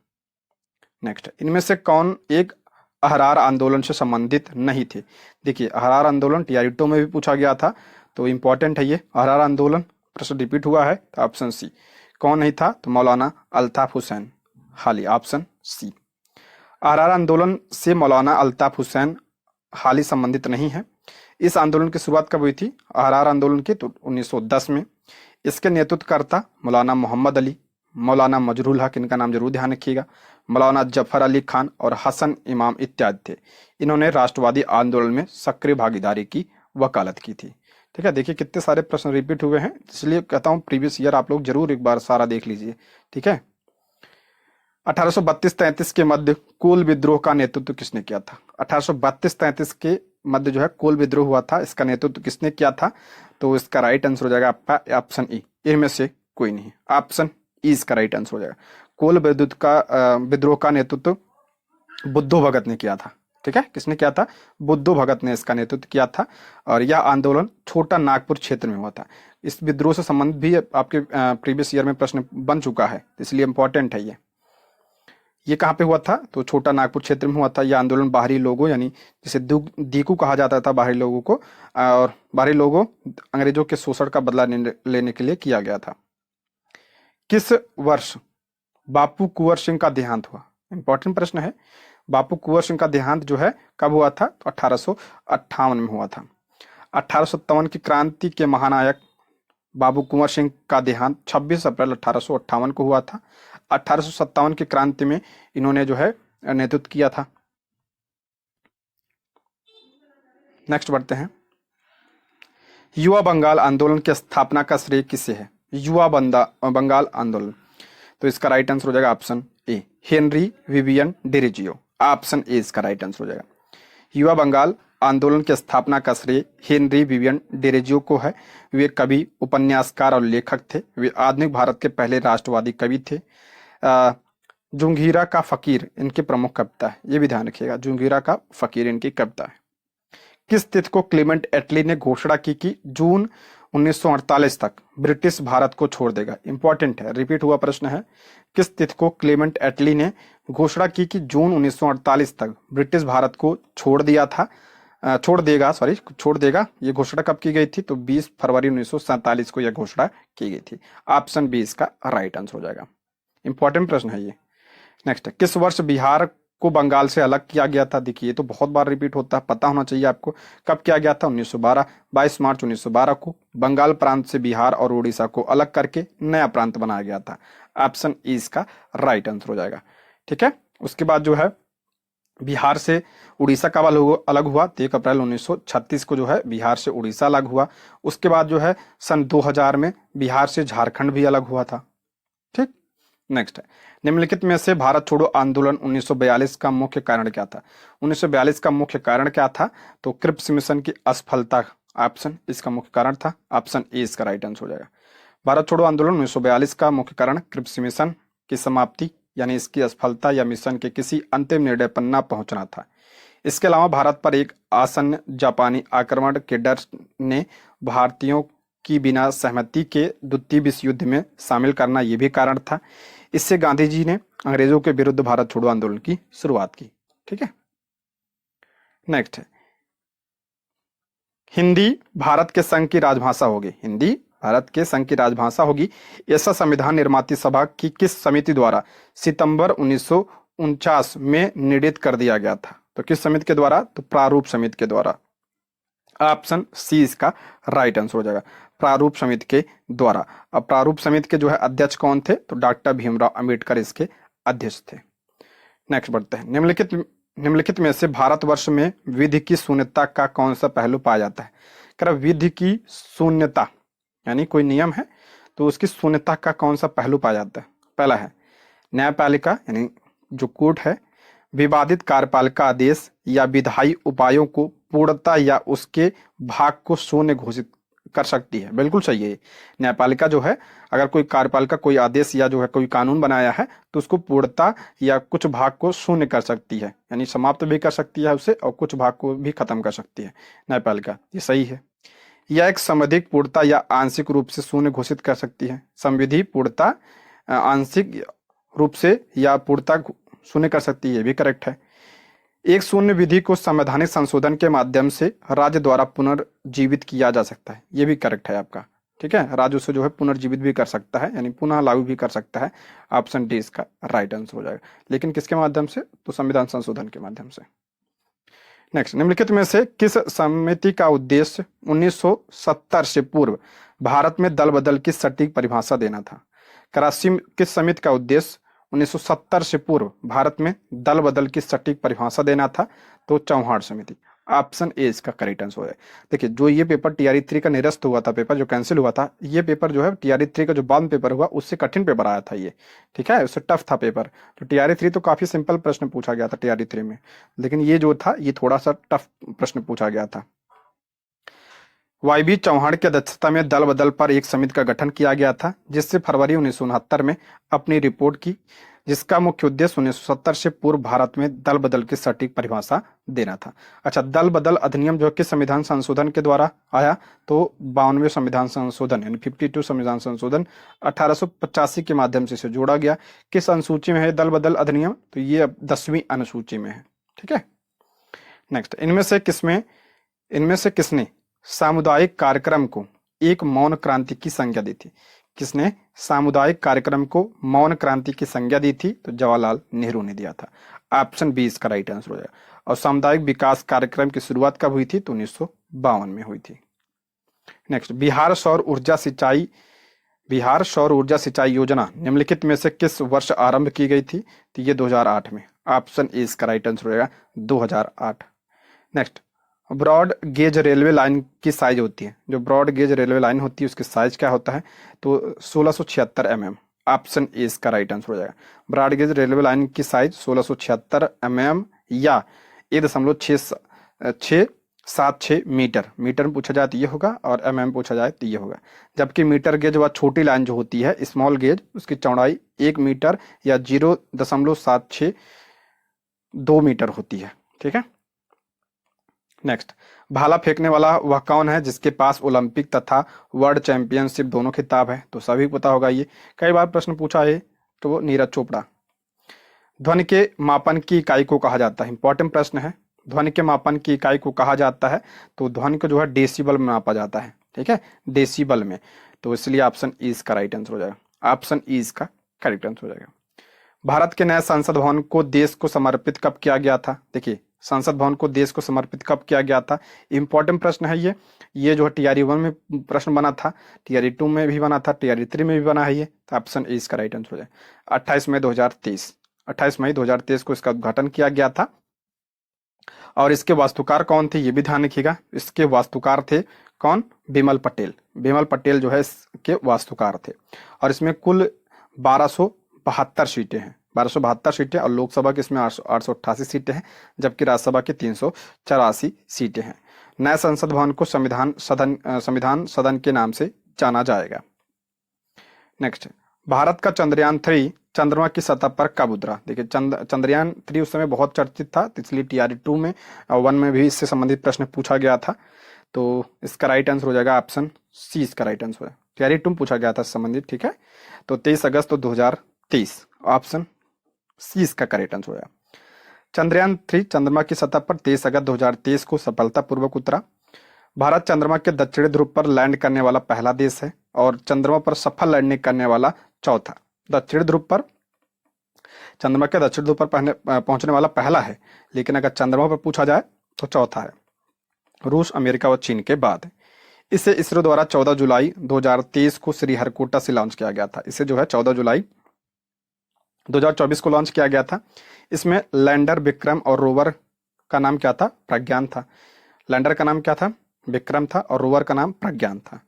Speaker 1: नेक्स्ट, इनमें से कौन एक अहरार आंदोलन से संबंधित नहीं थे? देखिए अहरार आंदोलन टीआरई 2 में भी पूछा गया था, तो इंपॉर्टेंट है ये अहरार आंदोलन, प्रश्न रिपीट हुआ है। तो ऑप्शन सी, कौन नहीं था? तो मौलाना अल्ताफ हुसैन हाली। ऑप्शन सी, अहरार आंदोलन से मौलाना अल्ताफ हुसैन हाली संबंधित नहीं है। इस आंदोलन की शुरुआत कब हुई थी अहरार आंदोलन की? तो 1910 में। इसके नेतृत्वकर्ता मौलाना मोहम्मद अली, मौलाना मजरूल हक, इनका नाम जरूर ध्यान रखिएगा, मौलाना जफर अली खान और हसन इमाम इत्यादि थे। इन्होंने राष्ट्रवादी आंदोलन में सक्रिय भागीदारी की वकालत की थी। ठीक है, देखिए कितने सारे प्रश्न रिपीट हुए हैं, इसलिए कहता हूँ प्रीवियस ईयर आप लोग जरूर एक बार सारा देख लीजिए। ठीक है, 1832-33 के मध्य कोल विद्रोह का नेतृत्व किसने किया था? 1832-33 के मध्य जो है कोल विद्रोह हुआ था, इसका नेतृत्व किसने किया था? तो इसका राइट आंसर हो जाएगा आपका ऑप्शन ई, इनमें से कोई नहीं, ऑप्शन ई इसका राइट आंसर हो जाएगा। कोल विद्रोह का नेतृत्व बुद्धू भगत ने किया था। ठीक है, किसने किया था? बुद्धू भगत ने इसका नेतृत्व किया था और यह आंदोलन छोटा नागपुर क्षेत्र में हुआ था। इस विद्रोह से संबंधित भी आपके प्रीवियस ईयर में प्रश्न बन चुका है, इसलिए इंपॉर्टेंट है ये कहाँ पे हुआ था? तो छोटा नागपुर क्षेत्र में हुआ था। यह आंदोलन बाहरी लोगों यानी जिसे दीकू कहा जाता था बाहरी लोगों को, और बाहरी लोगों अंग्रेजों के शोषण का बदला लेने के लिए किया गया था। किस वर्ष बापू कुंवर सिंह का देहांत हुआ? इंपॉर्टेंट प्रश्न है। बापू कुंवर सिंह का देहांत जो है कब हुआ था? तो 1858 में हुआ था। 1857 की क्रांति के महानायक बाबू कुंवर सिंह का देहांत 26 अप्रैल 1858 को हुआ था। 1857 की क्रांति में इन्होंने जो है नेतृत्व किया था। नेक्स्ट बढ़ते हैं। युवा बंगाल आंदोलन की स्थापना का श्रेय किसे है? युवा बंगाल आंदोलन, तो इसका राइट आंसर हो जाएगा option A, Henry Vivian Derozio. Option A इसका राइट आंसर हो जाएगा। युवा बंगाल आंदोलन की स्थापना का श्रेय हेनरी विवियन डिरेजियो को है। वे कवि, उपन्यासकार और लेखक थे। वे आधुनिक भारत के पहले राष्ट्रवादी कवि थे। जुंगीरा का फकीर इनकी प्रमुख कविता है, ये भी ध्यान रखिएगा, जुंगीरा का फकीर इनकी कविता है। किस तिथि को क्लेमेंट एटली ने घोषणा की कि जून 1948 तक ब्रिटिश भारत को छोड़ देगा? इंपॉर्टेंट है, रिपीट हुआ प्रश्न है। किस तिथि को क्लेमेंट एटली ने घोषणा की कि जून 1948 तक ब्रिटिश भारत को छोड़ देगा? ये घोषणा कब की गई थी? तो 20 फरवरी 1947 को यह घोषणा की गई थी। ऑप्शन बी इसका राइट आंसर हो जाएगा। इंपॉर्टेंट प्रश्न है ये। नेक्स्ट है, किस वर्ष बिहार को बंगाल से अलग किया गया था? देखिए, तो बहुत बार रिपीट होता है, पता होना चाहिए आपको। कब किया गया था? 1912, 22 मार्च 1912 को बंगाल प्रांत से बिहार और उड़ीसा को अलग करके नया प्रांत बनाया गया था। ऑप्शन ई इसका राइट आंसर हो जाएगा। ठीक है, उसके बाद जो है बिहार से उड़ीसा कब अलग हुआ? 1 अप्रैल 1936 को जो है बिहार से उड़ीसा अलग हुआ। उसके बाद जो है सन 2000 में बिहार से झारखंड भी अलग हुआ था। ठीक, नेक्स्ट है, निम्नलिखित में से भारत छोड़ो आंदोलन 1942 का मुख्य कारण क्या था? 1942 का मुख्य कारण क्या था? तो क्रिप्स मिशन की असफलता ऑप्शन इसका मुख्य कारण था। ऑप्शन ए इसका राइट आंसर हो जाएगा। भारत छोड़ो आंदोलन 1942 का मुख्य कारण क्रिप्स मिशन की समाप्ति यानी इसकी असफलता या मिशन के किसी अंतिम निर्णय पर न पहुंचना था। इसके अलावा भारत पर एक आसन्न जापानी आक्रमण के डर ने भारतीयों की बिना सहमति के द्वितीय विश्व युद्ध में शामिल करना यह भी कारण था। इससे गांधी जी ने अंग्रेजों के विरुद्ध भारत छोड़ो आंदोलन की शुरुआत की। ठीक है, नेक्स्ट है, हिंदी भारत के संघ की राजभाषा होगी। हिंदी भारत के संघ की राजभाषा होगी, ऐसा संविधान निर्माती सभा की किस समिति द्वारा सितंबर 1949 में निर्णित कर दिया गया था? तो किस समिति के द्वारा? तो प्रारूप समिति के द्वारा। ऑप्शन सी इसका राइट आंसर हो जाएगा, प्रारूप समिति के द्वारा। अब प्रारूप समिति के जो है अध्यक्ष कौन थे? तो डॉक्टर भीमराव अंबेडकर इसके अध्यक्ष थे। नेक्स्ट बढ़ते हैं, निम्नलिखित में से भारतवर्ष में विधि की शून्यता का कौन सा पहलू पाया जाता है? कर विधि की शून्यता यानी कोई नियम है तो उसकी शून्यता का कौन सा पहलू पाया जाता है? पहला है न्यायपालिका यानी जो कोर्ट है, विवादित कार्यपालिका आदेश या विधायी उपायों को पूर्णता या उसके भाग को शून्य घोषित कर सकती है। बिल्कुल सही है। न्यायपालिका जो है, अगर कोई कार्यपालिका कोई आदेश या जो है कोई कानून बनाया है तो उसको पूर्णता या कुछ भाग को शून्य कर सकती है, यानी समाप्त भी कर सकती है उसे और कुछ भाग को भी खत्म कर सकती है न्यायपालिका। ये सही है। यह एक संवैधानिक पूर्णता या आंशिक रूप से शून्य घोषित कर सकती है। संविधि पूर्णता आंशिक रूप से या पूर्णता शून्य कर सकती है, भी करेक्ट है। एक शून्य विधि को संवैधानिक संशोधन के माध्यम से राज्य द्वारा पुनर्जीवित किया जा सकता है, ये भी करेक्ट है आपका। ठीक है, राज्य उसे जो है पुनर्जीवित भी कर सकता है यानी पुनः लागू भी कर सकता है। ऑप्शन डी इसका राइट आंसर हो जाएगा, लेकिन किसके माध्यम से? तो संविधान संशोधन के माध्यम से। नेक्स्ट, निम्नलिखित में से किस समिति का उद्देश्य 1970 से पूर्व भारत में दल बदल की सटीक परिभाषा देना था? कराची किस समिति का उद्देश्य 1970 से पूर्व भारत में दल बदल की सटीक परिभाषा देना था? तो चौहान समिति। ऑप्शन ए इसका करेक्ट आंसर है। देखिए जो ये पेपर टीआरई 3 का निरस्त हुआ था, पेपर जो कैंसिल हुआ था, ये पेपर जो है टीआरई 3 का जो बाद में पेपर हुआ उससे कठिन पेपर आया था ये, ठीक है, उससे टफ था पेपर। तो टीआरई 3 तो काफी सिंपल प्रश्न पूछा गया था टीआरई 3 में, लेकिन ये जो था ये थोड़ा सा टफ प्रश्न पूछा गया था। वाईबी चौहान की अध्यक्षता में दल बदल पर एक समिति का गठन किया गया था, जिससे फरवरी 1969 में अपनी रिपोर्ट की, जिसका मुख्य उद्देश्य 1970 से पूर्व भारत में दल बदल की सटीक परिभाषा देना था। अच्छा, दल बदल अधिनियम जो कि संविधान संशोधन के द्वारा आया, तो 52वें संविधान संशोधन यानी 52 संविधान संशोधन 1885 के माध्यम से इसे जोड़ा गया। किस अनुसूची में है दल बदल अधिनियम? तो ये अब 10वीं अनुसूची में है, ठीक है। नेक्स्ट, इनमें से किसने सामुदायिक कार्यक्रम को एक मौन क्रांति की संज्ञा दी थी? किसने सामुदायिक कार्यक्रम को मौन क्रांति की संज्ञा दी थी? तो जवाहरलाल नेहरू ने दिया था। ऑप्शन बी इसका राइट आंसर हो जाएगा। और सामुदायिक विकास कार्यक्रम की शुरुआत कब हुई थी? तो 1952 में हुई थी। नेक्स्ट, बिहार सौर ऊर्जा सिंचाई योजना निम्नलिखित में से किस वर्ष आरंभ की गई थी? तो ये 2008 में। ऑप्शन ए इसका राइट आंसर हो जाएगा 2008। Next, broad gauge railway line की साइज होती है, जो ब्रॉड गेज रेलवे लाइन होती है उसकी साइज क्या होता है? तो 1676 mm। ऑप्शन ए इसका राइट आंसर हो जाएगा। ब्रॉड गेज रेलवे लाइन की साइज 1676 mm या 1.676 मीटर। मीटर में पूछा जाए तो ये होगा और mm पूछा जाए तो ये होगा। जबकि मीटर गेज व छोटी लाइन जो होती है स्मॉल गेज, उसकी चौड़ाई 1 मीटर या 0.762 मीटर होती है, ठीक है। नेक्स्ट, भाला फेंकने वाला वह कौन है जिसके पास ओलंपिक तथा वर्ल्ड चैंपियनशिप दोनों खिताब है? तो सभी पता होगा, ये कई बार प्रश्न पूछा है, तो वो नीरज चोपड़ा। ध्वनि के मापन की इकाई को कहा जाता है, इंपॉर्टेंट प्रश्न है। ध्वनि के मापन की इकाई को कहा जाता है, तो ध्वनि को जो है डेसिबल में मापा जाता है, ठीक है, डेसिबल में। तो इसलिए ऑप्शन ई इसका राइट आंसर हो जाएगा। ऑप्शन ई इसका करेक्ट आंसर हो जाएगा। भारत के नए संसद भवन को देश को समर्पित कब किया गया था? देखिए, संसद भवन को देश को समर्पित कब किया गया था? इंपॉर्टेंट प्रश्न है ये जो है टीआरई 1 में प्रश्न बना था, टीआरई 2 में भी बना था, टीआरई 3 में भी बना है ये। तो ऑप्शन ए इसका राइट आंसर हो जाए 28 मई 2023। 28 मई 2023 को इसका उद्घाटन किया गया था। और इसके वास्तुकार कौन थे ये भी ध्यान रखिएगा। इसके वास्तुकार थे कौन? बिमल पटेल। बिमल पटेल जो है इसके वास्तुकार थे। और इसमें कुल 1272 सीटें हैं, 1272 सीटें, और लोकसभा की इसमें 888 सीटें हैं, जबकि राज्यसभा की 384 सीटें हैं। नए संसद भवन को संविधान सदन के नाम से जाना जाएगा। नेक्स्ट, भारत का चंद्रयान 3 चंद्रमा की सतह पर कब उतरा? देखिए, चंद्रयान 3 उस समय बहुत चर्चित था, इसलिए टीआरई 2 में 1 में भी इससे संबंधित प्रश्न पूछा गया था। तो इसका राइट आंसर हो जाएगा ऑप्शन सी इसका राइट आंसर है। टीआरई 2 में पूछा गया था संबंधित, ठीक है। तो 23 अगस्त 2023, ऑप्शन सी इसका करेक्ट आंसर होगा। चंद्रयान 3 चंद्रमा की सतह पर 23 अगस्त 2023 को सफलतापूर्वक उतरा। भारत चंद्रमा के दक्षिणी ध्रुव पर लैंड करने वाला पहला देश है और चंद्रमा पर सफल लैंडिंग करने वाला चौथा। दक्षिणी ध्रुव पर, चंद्रमा के दक्षिणी ध्रुव पर पहुंचने वाला पहला है, लेकिन अगर चंद्रमा पर पूछा जाए तो चौथा है, रूस, अमेरिका व चीन के बाद। इसे इसरो द्वारा 14 जुलाई 2023 को श्रीहरिकोटा से लॉन्च किया गया था। इसे जो है 14 जुलाई 2024 को लॉन्च किया गया था। इसमें लैंडर विक्रम और रोवर का नाम क्या था? प्रज्ञान था। लैंडर का नाम क्या था? विक्रम था, और रोवर का नाम प्रज्ञान था।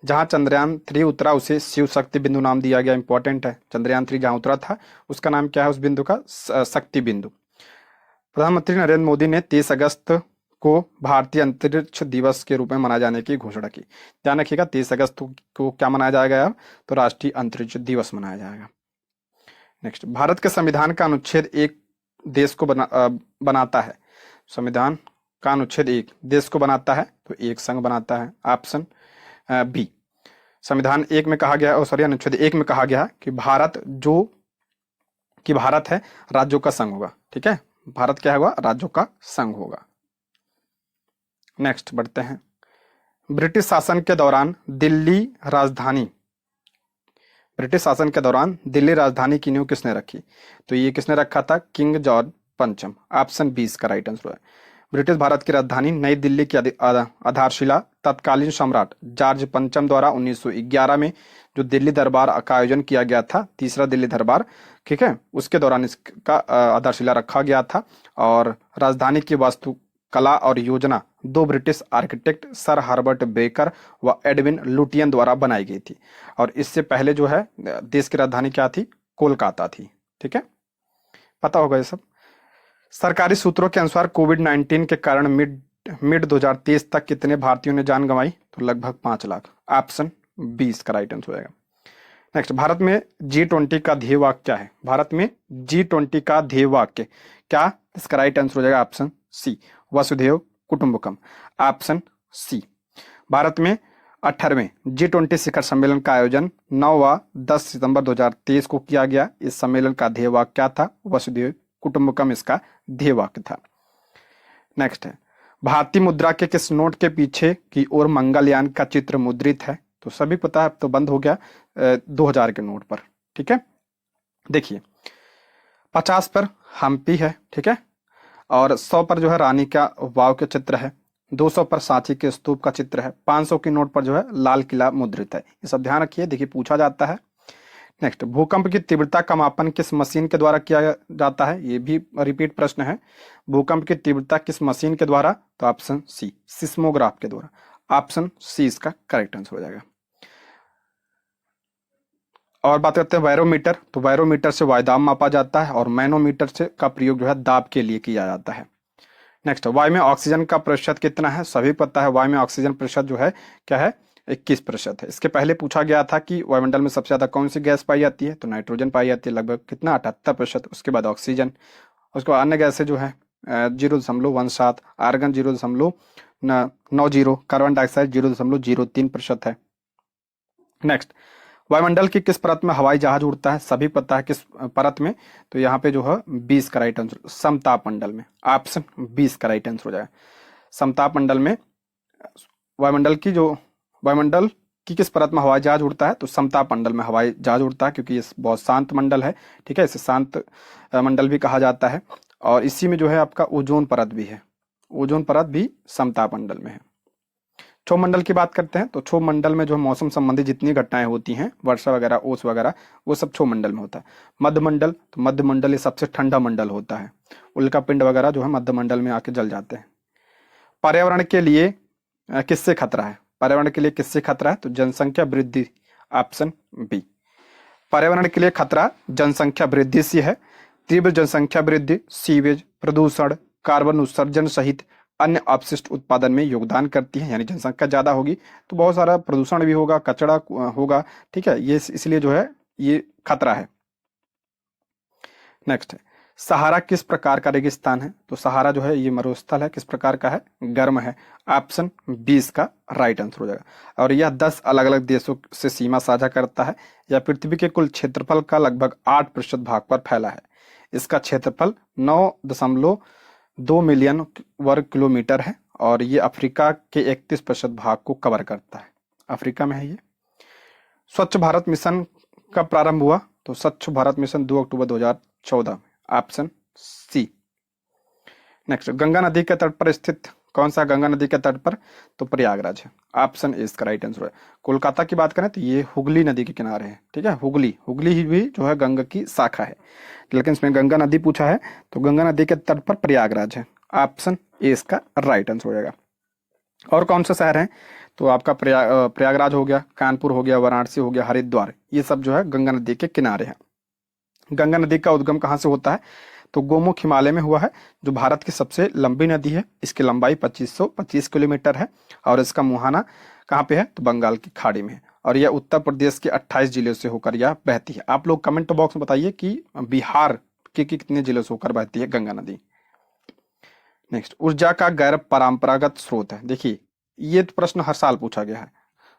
Speaker 1: जहां चंद्रयान 3 उतरा उसे शिव शक्ति बिंदु नाम दिया गया। इंपॉर्टेंट है, चंद्रयान 3 जहां उतरा था उसका नाम क्या है उस बिंदु का? शक्ति बिंदु। प्रधानमंत्री नरेंद्र मोदी ने 23 अगस्त को भारतीय अंतरिक्ष दिवस के रूप में मनाए जाने की घोषणा की। ध्यान रखिएगा, 23 अगस्त को क्या मनाया जाएगा? तो राष्ट्रीय अंतरिक्ष दिवस मनाया जाएगा। नेक्स्ट, भारत के संविधान का अनुच्छेद 1 देश को बनाता है। संविधान का अनुच्छेद 1 देश को बनाता है, तो एक संघ बनाता है। Option B. संविधान 1 में कहा गया, अनुच्छेद 1 में कहा गया कि भारत है राज्यों का संघ होगा, ठीक है। भारत क्या होगा? राज्यों का संघ होगा। नेक्स्ट बढ़ते हैं। ब्रिटिश शासन के दौरान दिल्ली राजधानी की नींव किसने रखी? तो ये किसने रखा था? किंग जॉर्ज पंचम। ऑप्शन बी इसका राइट आंसर है। ब्रिटिश भारत की राजधानी नई दिल्ली की आधारशिला तत्कालीन सम्राट जॉर्ज पंचम द्वारा 1911 में जो दिल्ली दरबार का आयोजन किया गया था, तीसरा दिल्ली दरबार, ठीक है, उसके दौरान इसका आधारशिला रखा गया था। और राजधानी की कला और योजना दो British architect sir Herbert baker व एडविन लुटियन द्वारा बनाई गई थी। और इससे पहले जो है देश की राजधानी क्या थी? कोलकाता थी। ठीक है, पता होगा ये सब। सरकारी सूत्रों के अनुसार कोविड-19 के कारण मिड मिड 2023 तक कितने भारतीयों ने जान गंवाई? तो लगभग 5 लाख। ऑप्शन बी इसका राइट आंसर हो जाएगा। नेक्स्ट, भारत में G20 का ध्येय वाक्य क्या है? भारत में G20 का ध्येय वाक्य क्या? इसका राइट आंसर हो जाएगा ऑप्शन सी, वसुधैव कुटुंबकम। Option C. भारत में 18वें G20 शिखर सम्मेलन का आयोजन 9 व 10 सितंबर 2023 को किया गया। इस सम्मेलन का ध्येय वाक्य क्या था? वसुधैव कुटुंबकम इसका ध्येय वाक्य था। नेक्स्ट है, भारतीय मुद्रा के किस नोट के पीछे की ओर मंगलयान का चित्र मुद्रित है? तो सभी पता है, अब तो बंद हो गया 2000 के नोट पर। ठीक है, देखिए 50 पर हम्पी है, ठीक है, और 100 पर जो है रानी का वाव के चित्र है, 200 पर सांची के स्तूप का चित्र है, 500 की नोट पर जो है लाल किला मुद्रित है। ये सब ध्यान रखिए, देखिए पूछा जाता है। नेक्स्ट, भूकंप की तीव्रता का मापन किस मशीन के द्वारा किया जाता है? ये भी रिपीट प्रश्न है। भूकंप की तीव्रता किस मशीन के द्वारा? तो ऑप्शन सी, सिस्मोग्राफ के द्वारा। ऑप्शन सी इसका करेक्ट आंसर हो जाएगा। और बात करते हैं बैरोमीटर, तो बैरोमीटर से वायुदाब मापा जाता है और मैनोमीटर से का प्रयोग जो है दाब के लिए किया जाता है। नेक्स्ट, वायु में ऑक्सीजन का प्रतिशत कितना है? सभी पता है, वायु में ऑक्सीजन प्रतिशत जो है क्या है? 21% है। इसके पहले पूछा गया था कि वायुमंडल में सबसे ज्यादा कौन सी गैस पाई जाती है? तो नाइट्रोजन पाई जाती है, लगभग कितना? 78%। उसके बाद ऑक्सीजन, उसके बाद अन्य गैसें जो है 0.17, आर्गन 0.90, कार्बन डाइऑक्साइड 0.03% है। नेक्स्ट, वायुमंडल की किस परत में हवाई जहाज उड़ता है? सभी पता है किस परत में, तो यहाँ पे जो है 20 का राइट आंसर, समताप मंडल में। ऑप्शन 20 का राइट आंसर हो जाएगा। समताप मंडल में वायुमंडल की किस परत में हवाई जहाज उड़ता है? तो समताप मंडल में हवाई जहाज उड़ता है, क्योंकि ये बहुत शांत मंडल है। ठीक है, इसे शांत मंडल भी कहा जाता है। और इसी में जो है आपका ओजोन परत भी है, ओजोन परत भी समताप मंडल में है। क्षोभ मंडल की बात करते हैं, तो क्षोभ मंडल में जो मौसम संबंधी जितनी घटनाएं होती हैं, वर्षा वगैरह, ओस वगैरह, वो सब क्षोभ मंडल में होता है। मध्य मंडल, तो मध्य मंडल ये सबसे ठंडा मंडल होता है। उल्का पिंड वगैरह जो है मध्य मंडल में आके जल जाते हैं। पर्यावरण के लिए किससे खतरा है? पर्यावरण के लिए किससे खतरा है? तो जनसंख्या वृद्धि। ऑप्शन बी, पर्यावरण के लिए खतरा जनसंख्या वृद्धि से है। तीव्र जनसंख्या वृद्धि सीवेज, प्रदूषण, कार्बन उत्सर्जन सहित अन्य अपशिष्ट उत्पादन में योगदान करती है। यानी जनसंख्या ज्यादा होगी तो बहुत सारा प्रदूषण भी होगा, कचरा होगा। ठीक है, ये इसलिए जो है ये खतरा है। नेक्स्ट है, सहारा किस प्रकार का रेगिस्तान है? तो सहारा जो है ये मरुस्थल है, किस प्रकार का है? गर्म है। ऑप्शन 20 का राइट आंसर हो जाएगा। और यह 10 अलग अलग देशों से सीमा साझा करता है। यह पृथ्वी के कुल क्षेत्रफल का लगभग 8% भाग पर फैला है। इसका क्षेत्रफल 9.2 मिलियन वर्ग किलोमीटर है और ये अफ्रीका के 31% भाग को कवर करता है। अफ्रीका में है ये। स्वच्छ भारत मिशन कब प्रारंभ हुआ? तो स्वच्छ भारत मिशन 2 अक्टूबर 2014 में। Option C. नेक्स्ट, गंगा नदी के तट पर स्थित कौन सा गंगा नदी के तट पर? तो प्रयागराज है। ऑप्शन ए इसका राइट आंसर है। कोलकाता की बात करें तो ये हुगली नदी के किनारे है। ठीक है, हुगली ही भी जो है गंगा की शाखा है, लेकिन इसमें गंगा नदी पूछा है तो गंगा नदी के तट पर प्रयागराज है। ऑप्शन ए इसका राइट आंसर हो जाएगा। और कौन से शहर हैं? तो आपका प्रयागराज हो गया, कानपुर हो गया, वाराणसी हो गया, हरिद्वार, ये सब जो है गंगा नदी के किनारे हैं। गंगा नदी का उद्गम कहाँ से होता है? तो गोमुख हिमालय में हुआ है, जो भारत की सबसे लंबी नदी है। इसकी लंबाई 2525 किलोमीटर है और इसका मुहाना कहाँ पे है? तो बंगाल की खाड़ी में है। और यह उत्तर प्रदेश के 28 जिलों से होकर यह बहती है। आप लोग कमेंट बॉक्स में बताइए कि बिहार के कितने जिलों से होकर बहती है गंगा नदी। नेक्स्ट, ऊर्जा का गैर परंपरागत स्रोत है। देखिए ये तो प्रश्न हर साल पूछा गया है,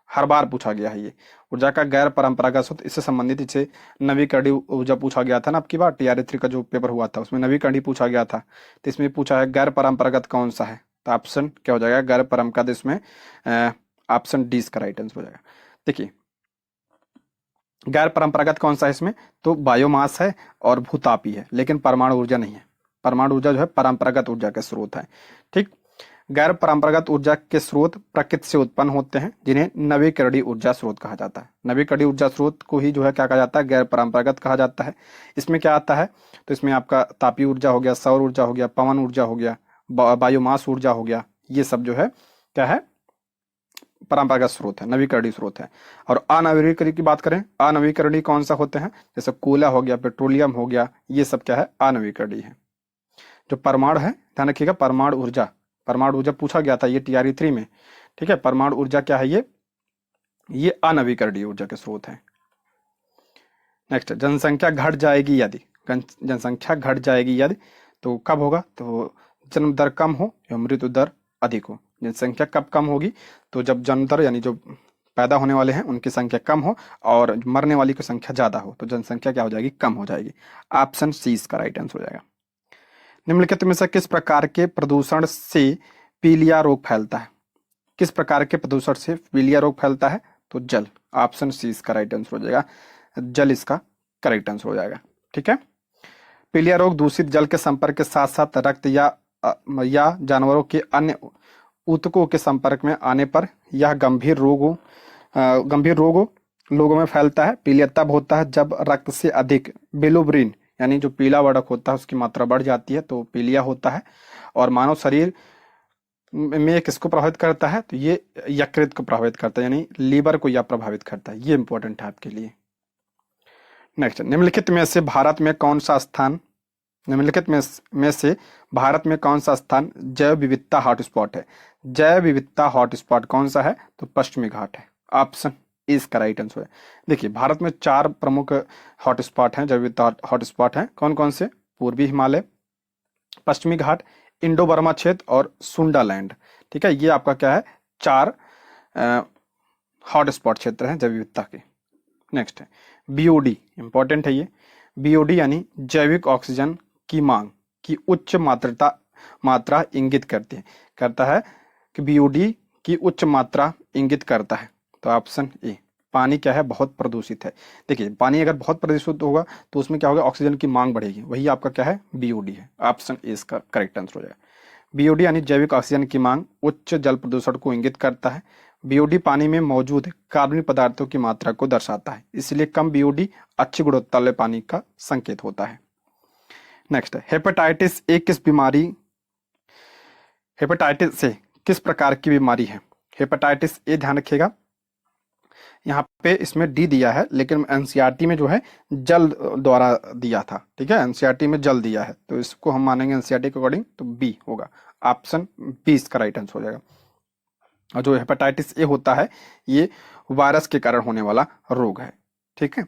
Speaker 1: हर बार पूछा गया है। ये ऊर्जा का गैर परंपरागत स्रोत, इससे संबंधित इसे नवीकरणीय ऊर्जा पूछा गया था ना। आपकी बार TRA 3 का जो पेपर हुआ था उसमें नवीकरणीय पूछा गया था, तो इसमें पूछा है गैर परंपरागत कौन सा है? तो ऑप्शन क्या हो जाएगा? गैर परंपरागत, इसमें ऑप्शन डी का राइट आंसर हो जाएगा। देखिए गैर परंपरागत कौन सा है इसमें? तो बायोमास है और भूतापी है, लेकिन परमाणु ऊर्जा नहीं है। परमाणु ऊर्जा जो है परंपरागत ऊर्जा के स्रोत है। ठीक, गैर परंपरागत ऊर्जा के स्रोत प्रकृति से उत्पन्न होते हैं, जिन्हें नवीकरणीय ऊर्जा स्रोत कहा जाता है। नवीकरणीय ऊर्जा स्रोत को ही जो है क्या कहा जाता है? गैर परंपरागत कहा जाता है। इसमें क्या आता है? तो इसमें आपका तापीय ऊर्जा हो गया, सौर ऊर्जा हो गया, पवन ऊर्जा हो गया, बायोमास ऊर्जा हो गया, ये सब जो है क्या है, परंपरागत स्रोत है, नवीकरणीय स्रोत है। और अनवीकरणीय की बात करें, अनवीकरणीय कौन सा होते हैं, जैसे कोयला हो गया, पेट्रोलियम हो गया, ये सब क्या है, अनवीकरणीय है। जो परमाणु है, ध्यान रखिएगा, परमाणु ऊर्जा पूछा गया था ये टीआरई 3 में, ठीक है। परमाणु ऊर्जा क्या है, ये अनवीकरणीय ऊर्जा के स्रोत है। नेक्स्ट, जनसंख्या घट जाएगी यदि, जनसंख्या घट जाएगी यदि, तो कब होगा, तो जन्म दर कम हो या मृत्यु दर अधिक हो। जनसंख्या कब कम होगी, तो जब जन्म दर यानी जो पैदा होने वाले हैं उनकी संख्या कम हो और मरने वाली की संख्या ज्यादा हो, तो जनसंख्या क्या हो जाएगी, कम हो जाएगी। ऑप्शन सी इसका राइट आंसर हो जाएगा। निम्नलिखित में से किस प्रकार के प्रदूषण से पीलिया रोग फैलता है, किस प्रकार के प्रदूषण से पीलिया रोग फैलता है, तो जल, ऑप्शन सी इसका राइट आंसर हो जाएगा, जल इसका करेक्ट आंसर हो जाएगा, ठीक है। पीलिया रोग दूषित जल के संपर्क के साथ साथ रक्त या जानवरों के अन्य ऊतकों के संपर्क में आने पर यह गंभीर रोगों लोगों में फैलता है। पीलिया तब होता है जब रक्त से अधिक बिलिरुबिन यानी जो पीला वर्णक होता है उसकी मात्रा बढ़ जाती है, तो पीलिया होता है। और मानव शरीर में किसको प्रभावित करता है, तो ये यकृत को प्रभावित करता है, यानी लीवर को यह प्रभावित करता है। ये इंपॉर्टेंट है आपके लिए। नेक्स्ट, निम्नलिखित में से भारत में कौन सा स्थान जैव विविधता हॉटस्पॉट है। जैव विविधता हॉटस्पॉट कौन सा है, तो पश्चिमी घाट है, ऑप्शन ए इसका राइट आंसर है। देखिए, भारत में 4 प्रमुख हॉटस्पॉट हैं, जैव विविधता हॉटस्पॉट हैं। कौन कौन से, पूर्वी हिमालय, पश्चिमी घाट, इंडो बर्मा क्षेत्र और सुंडालैंड, ठीक है। ये आपका क्या है, 4 हॉटस्पॉट क्षेत्र हैं जैव विविधता के। नेक्स्ट है बीओडी, इंपॉर्टेंट है ये। बीओडी यानी जैविक ऑक्सीजन की मांग की उच्च मात्रा इंगित करता है कि बीओडी की उच्च मात्रा इंगित करता है, तो ऑप्शन ए। पानी क्या है, बहुत प्रदूषित है। देखिए, पानी अगर बहुत प्रदूषित होगा तो उसमें क्या होगा, ऑक्सीजन की मांग बढ़ेगी, वही आपका क्या है, बीओडी है, ऑप्शन ए इसका करेक्ट आंसर हो जाएगा। बीओडी यानी जैविक ऑक्सीजन की मांग उच्च जल प्रदूषण को इंगित करता है। बीओडी पानी में मौजूद कार्बनिक पदार्थों की मात्रा को दर्शाता है, इसलिए कम बीओडी अच्छी गुणवत्ता वाले पानी का संकेत होता है। Next, hepatitis A hepatitis A किस प्रकार की बीमारी है। हेपेटाइटिस ए, ध्यान रखिएगा, यहाँ पे इसमें डी दिया है, लेकिन एनसीईआरटी में जो है जल द्वारा दिया था, ठीक है। एनसीईआरटी में जल दिया है, तो इसको हम मानेंगे एनसीईआरटी के अकॉर्डिंग, तो बी होगा, ऑप्शन बी इसका राइट आंसर हो जाएगा। और जो हेपेटाइटिस ए होता है ये वायरस के कारण होने वाला रोग है, ठीक है।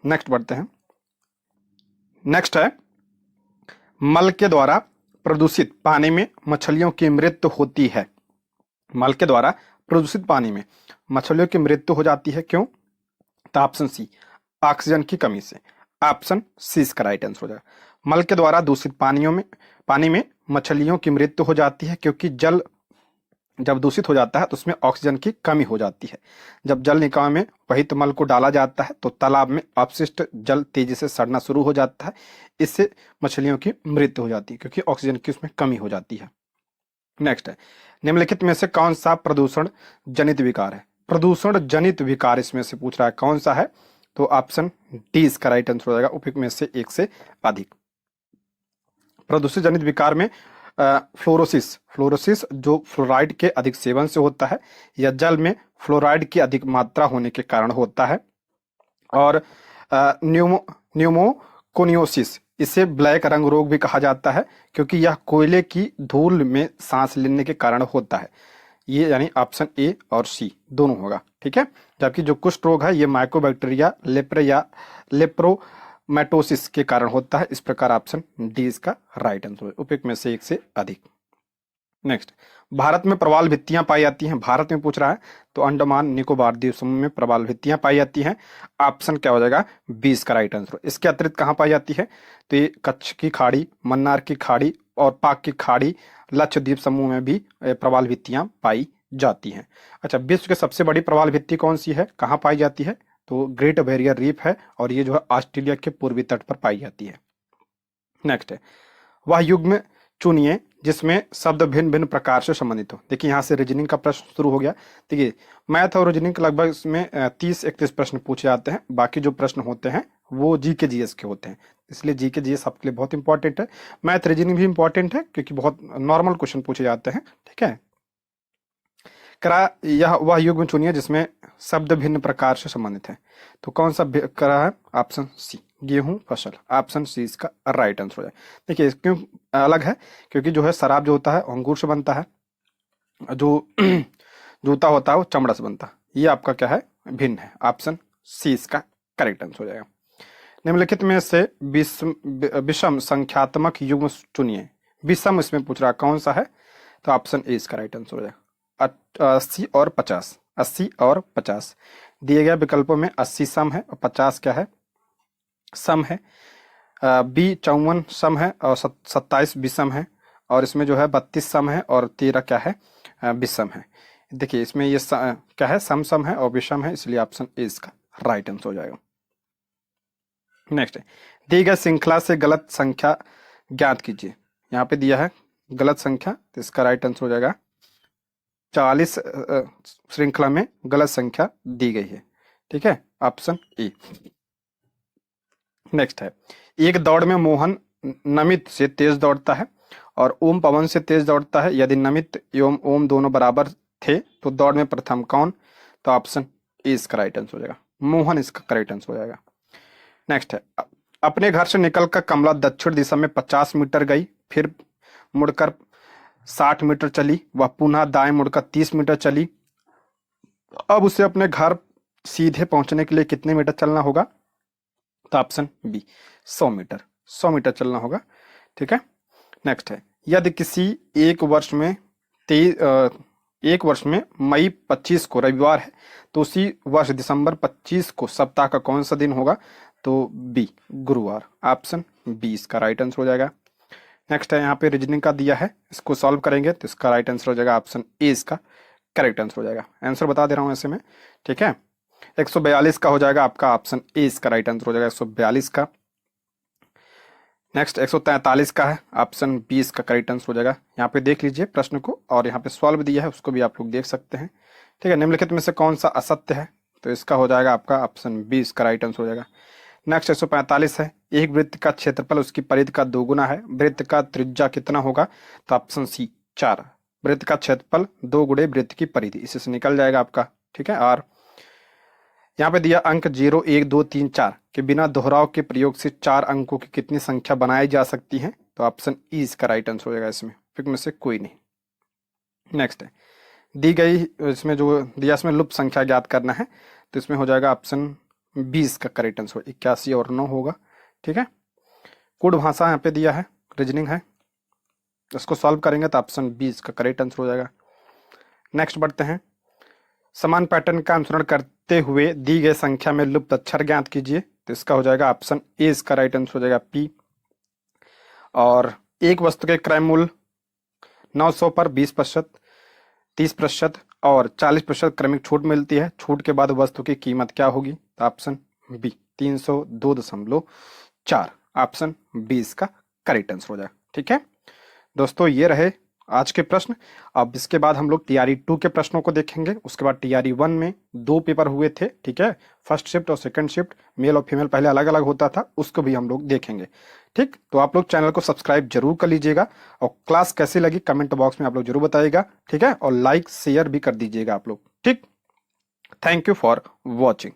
Speaker 1: नेक्स्ट बढ़ते हैं। नेक्स्ट है, मल के द्वारा प्रदूषित पानी में मछलियों की मृत्यु होती है। मल के द्वारा प्रदूषित पानी में मछलियों की मृत्यु हो जाती है, क्यों, तो ऑप्शन सी, ऑक्सीजन की कमी से, ऑप्शन सी इसका राइट आंसर हो जाएगा। मल के द्वारा दूषित पानी में मछलियों की मृत्यु हो जाती है क्योंकि जल जब दूषित हो जाता है तो उसमें ऑक्सीजन की कमी हो जाती है। जब जल निकाय में वहित मल को डाला जाता है तो तालाब में अपशिष्ट जल तेजी से सड़ना शुरू हो जाता है, इससे मछलियों की मृत्यु हो जाती है क्योंकि ऑक्सीजन की उसमें कमी हो जाती है। नेक्स्ट है, निम्नलिखित में से कौन सा प्रदूषण जनित विकार है। प्रदूषण जनित विकार इसमें से पूछ रहा है, कौन सा है, तो ऑप्शन डी इसका राइट आंसर हो जाएगा, उपयुक्त में से एक से अधिक। प्रदूषण जनित विकार में फ्लोरोसिस जो फ्लोराइड के अधिक सेवन से होता है या जल में फ्लोराइड की अधिक मात्रा होने के कारण होता है। और न्यूमोकोनियोसिस, इसे ब्लैक रंग रोग भी कहा जाता है क्योंकि यह कोयले की धूल में सांस लेने के कारण होता है। ये यानी ऑप्शन ए और सी दोनों होगा, ठीक है। जबकि जो कुष्ठ रोग है ये माइकोबैक्टीरिया लेप्रोमैटोसिस के कारण होता है। इस प्रकार ऑप्शन डी इसका राइट आंसर है, उपयुक्त में से एक से अधिक। नेक्स्ट, भारत में प्रवाल भित्तियां पाई जाती हैं। भारत में पूछ रहा है तो अंडमान निकोबार द्वीप समूह में प्रवाल भित्तियां पाई जाती हैं, ऑप्शन क्या हो जाएगा, 20 का राइट आंसर। इसके अतिरिक्त कहां पाई जाती है, तो ये कच्छ की खाड़ी, मन्नार की खाड़ी और पाक की खाड़ी, लक्षद्वीप समूह में भी प्रवाल भित्तियां पाई जाती हैं। अच्छा, विश्व की सबसे बड़ी प्रवाल भित्ति कौन सी है, कहाँ पाई जाती है, तो ग्रेट बैरियर रीफ है और ये जो है ऑस्ट्रेलिया के पूर्वी तट पर पाई जाती है। नेक्स्ट है, वह युग्म चुनिए जिसमें शब्द भिन्न भिन्न प्रकार से संबंधित हो। देखिए, यहाँ से रीजनिंग का प्रश्न शुरू हो गया। देखिए, मैथ और रीजनिंग लगभग इसमें 30-31 प्रश्न पूछे जाते हैं, बाकी जो प्रश्न होते हैं वो जीके जीएस के होते हैं, इसलिए जीके जीएस आपके लिए बहुत इंपॉर्टेंट है। मैथ रीजनिंग भी इंपॉर्टेंट है क्योंकि बहुत नॉर्मल क्वेश्चन पूछे जाते हैं, ठीक है। करा यह वह युग्म चुनिए जिसमें शब्द भिन्न प्रकार से संबंधित है। तो कौन सा करा है? ऑप्शन सी, गेहूं फसल। ऑप्शन सी इसका राइट आंसर हो जाए। देखिए क्यों अलग है, क्योंकि जो है शराब जो होता है अंगूर से बनता है, जो जूता होता है वो चमड़ा से बनता है। ये आपका क्या है? भिन्न है। ऑप्शन सी इसका करेक्ट आंसर हो जाएगा। निम्नलिखित में से विषम संख्यात्मक युग्म चुनिए। विषम इसमें पूछ रहा कौन सा है? तो ऑप्शन ए इसका राइट आंसर हो जाएगा। 80 और 50, 80 और 50 दिए गए विकल्पों में 80 सम है और 50 क्या है? सम है। बी 54 सम है और 27 विषम है, और इसमें जो है 32 सम है और 13 क्या है? विषम है। देखिए इसमें ये क्या है? सम सम है और विषम है, इसलिए ऑप्शन ए इसका राइट आंसर हो जाएगा। नेक्स्ट है, दी गई श्रृंखला से गलत संख्या ज्ञात कीजिए। यहाँ पे दिया है गलत संख्या, तो इसका राइट आंसर हो जाएगा 40 श्रृंखला में गलत संख्या दी गई है, ठीक है, ऑप्शन ए। नेक्स्ट है, एक दौड़ में मोहन नमित से तेज दौड़ता है और ओम पवन से तेज दौड़ता है। यदि नमित एवं ओम दोनों बराबर थे तो दौड़ में प्रथम कौन? तो ऑप्शन ए इसका राइट आंसर हो जाएगा, मोहन इसका करेक्ट आंसर हो जाएगा। नेक्स्ट है, अपने घर से निकलकर कमला दक्षिण दिशा में 50 मीटर गई, फिर मुड़कर 60 मीटर चली, वह पुनः दाएं मुड़कर 30 मीटर चली। अब उसे अपने घर सीधे पहुंचने के लिए कितने मीटर चलना होगा? तो ऑप्शन बी 100 मीटर, 100 मीटर चलना होगा, ठीक है। नेक्स्ट है, यदि किसी एक वर्ष में मई 25 को रविवार है तो उसी वर्ष दिसंबर 25 को सप्ताह का कौन सा दिन होगा? तो बी गुरुवार, ऑप्शन बी इसका राइट आंसर हो जाएगा। नेक्स्ट है, यहाँ पे रीजनिंग का दिया है, इसको सॉल्व करेंगे तो इसका राइट आंसर हो जाएगा ऑप्शन ए इसका करेक्ट आंसर हो जाएगा। आंसर बता दे रहा हूँ ऐसे में, ठीक है। 142 का हो जाएगा आपका, ऑप्शन ए इसका राइट आंसर हो जाएगा 142 का। नेक्स्ट 143 का है, ऑप्शन बी इसका करेक्ट आंसर हो जाएगा। यहाँ पे देख लीजिए प्रश्न को, और यहाँ पे सॉल्व दिया है उसको भी आप लोग देख सकते हैं, ठीक है। निम्नलिखित में से कौन सा असत्य है? तो इसका हो जाएगा आपका ऑप्शन बी इसका राइट आंसर हो जाएगा। नेक्स्ट 145 है, एक वृत्त का क्षेत्रफल उसकी परिधि का 2 गुना है, वृत्त का त्रिज्या कितना होगा? तो ऑप्शन सी 4, वृत्त का क्षेत्रफल 2 गुणे वृत्त की परिधि, इसी से निकल जाएगा आपका, ठीक है। और यहाँ पे दिया अंक 0 1 2 3 4 के बिना दोहराव के प्रयोग से 4 अंकों की कितनी संख्या बनाई जा सकती है? तो ऑप्शन ई इसका राइट आंसर हो जाएगा, इसमें फिर में से कोई नहीं। नेक्स्ट है, दी गई इसमें जो दिया इसमें लुप्त संख्या ज्ञात करना है, तो इसमें हो जाएगा ऑप्शन 20 का करेक्ट आंसर 81 और 9 होगा, ठीक है। कूट भाषा यहाँ पे दिया है, रीजनिंग है, इसको सॉल्व करेंगे तो ऑप्शन 20 का करेक्ट आंसर हो जाएगा। नेक्स्ट बढ़ते हैं, समान पैटर्न का अनुसरण करते हुए दी गई संख्या में लुप्त अक्षर ज्ञात कीजिए, तो इसका हो जाएगा ऑप्शन ए इसका राइट आंसर हो जाएगा पी। और एक वस्तु के क्रय मूल्य 900 पर 20%, 30% और 40% क्रमिक छूट मिलती है, छूट के बाद वस्तु की कीमत क्या होगी? तो ऑप्शन बी 302.4, ऑप्शन बी इसका करेक्ट आंसर हो जाएगा, ठीक है। दोस्तों ये रहे आज के प्रश्न। अब इसके बाद हम लोग टीआरई 2 के प्रश्नों को देखेंगे। उसके बाद टीआरई 1 में 2 पेपर हुए थे, ठीक है, फर्स्ट शिफ्ट और सेकंड शिफ्ट, मेल और फीमेल पहले अलग अलग होता था, उसको भी हम लोग देखेंगे, ठीक। तो आप लोग चैनल को सब्सक्राइब जरूर कर लीजिएगा, और क्लास कैसी लगी कमेंट बॉक्स में आप लोग जरूर बताइएगा, ठीक है, और लाइक शेयर भी कर दीजिएगा आप लोग, ठीक। Thank you for watching.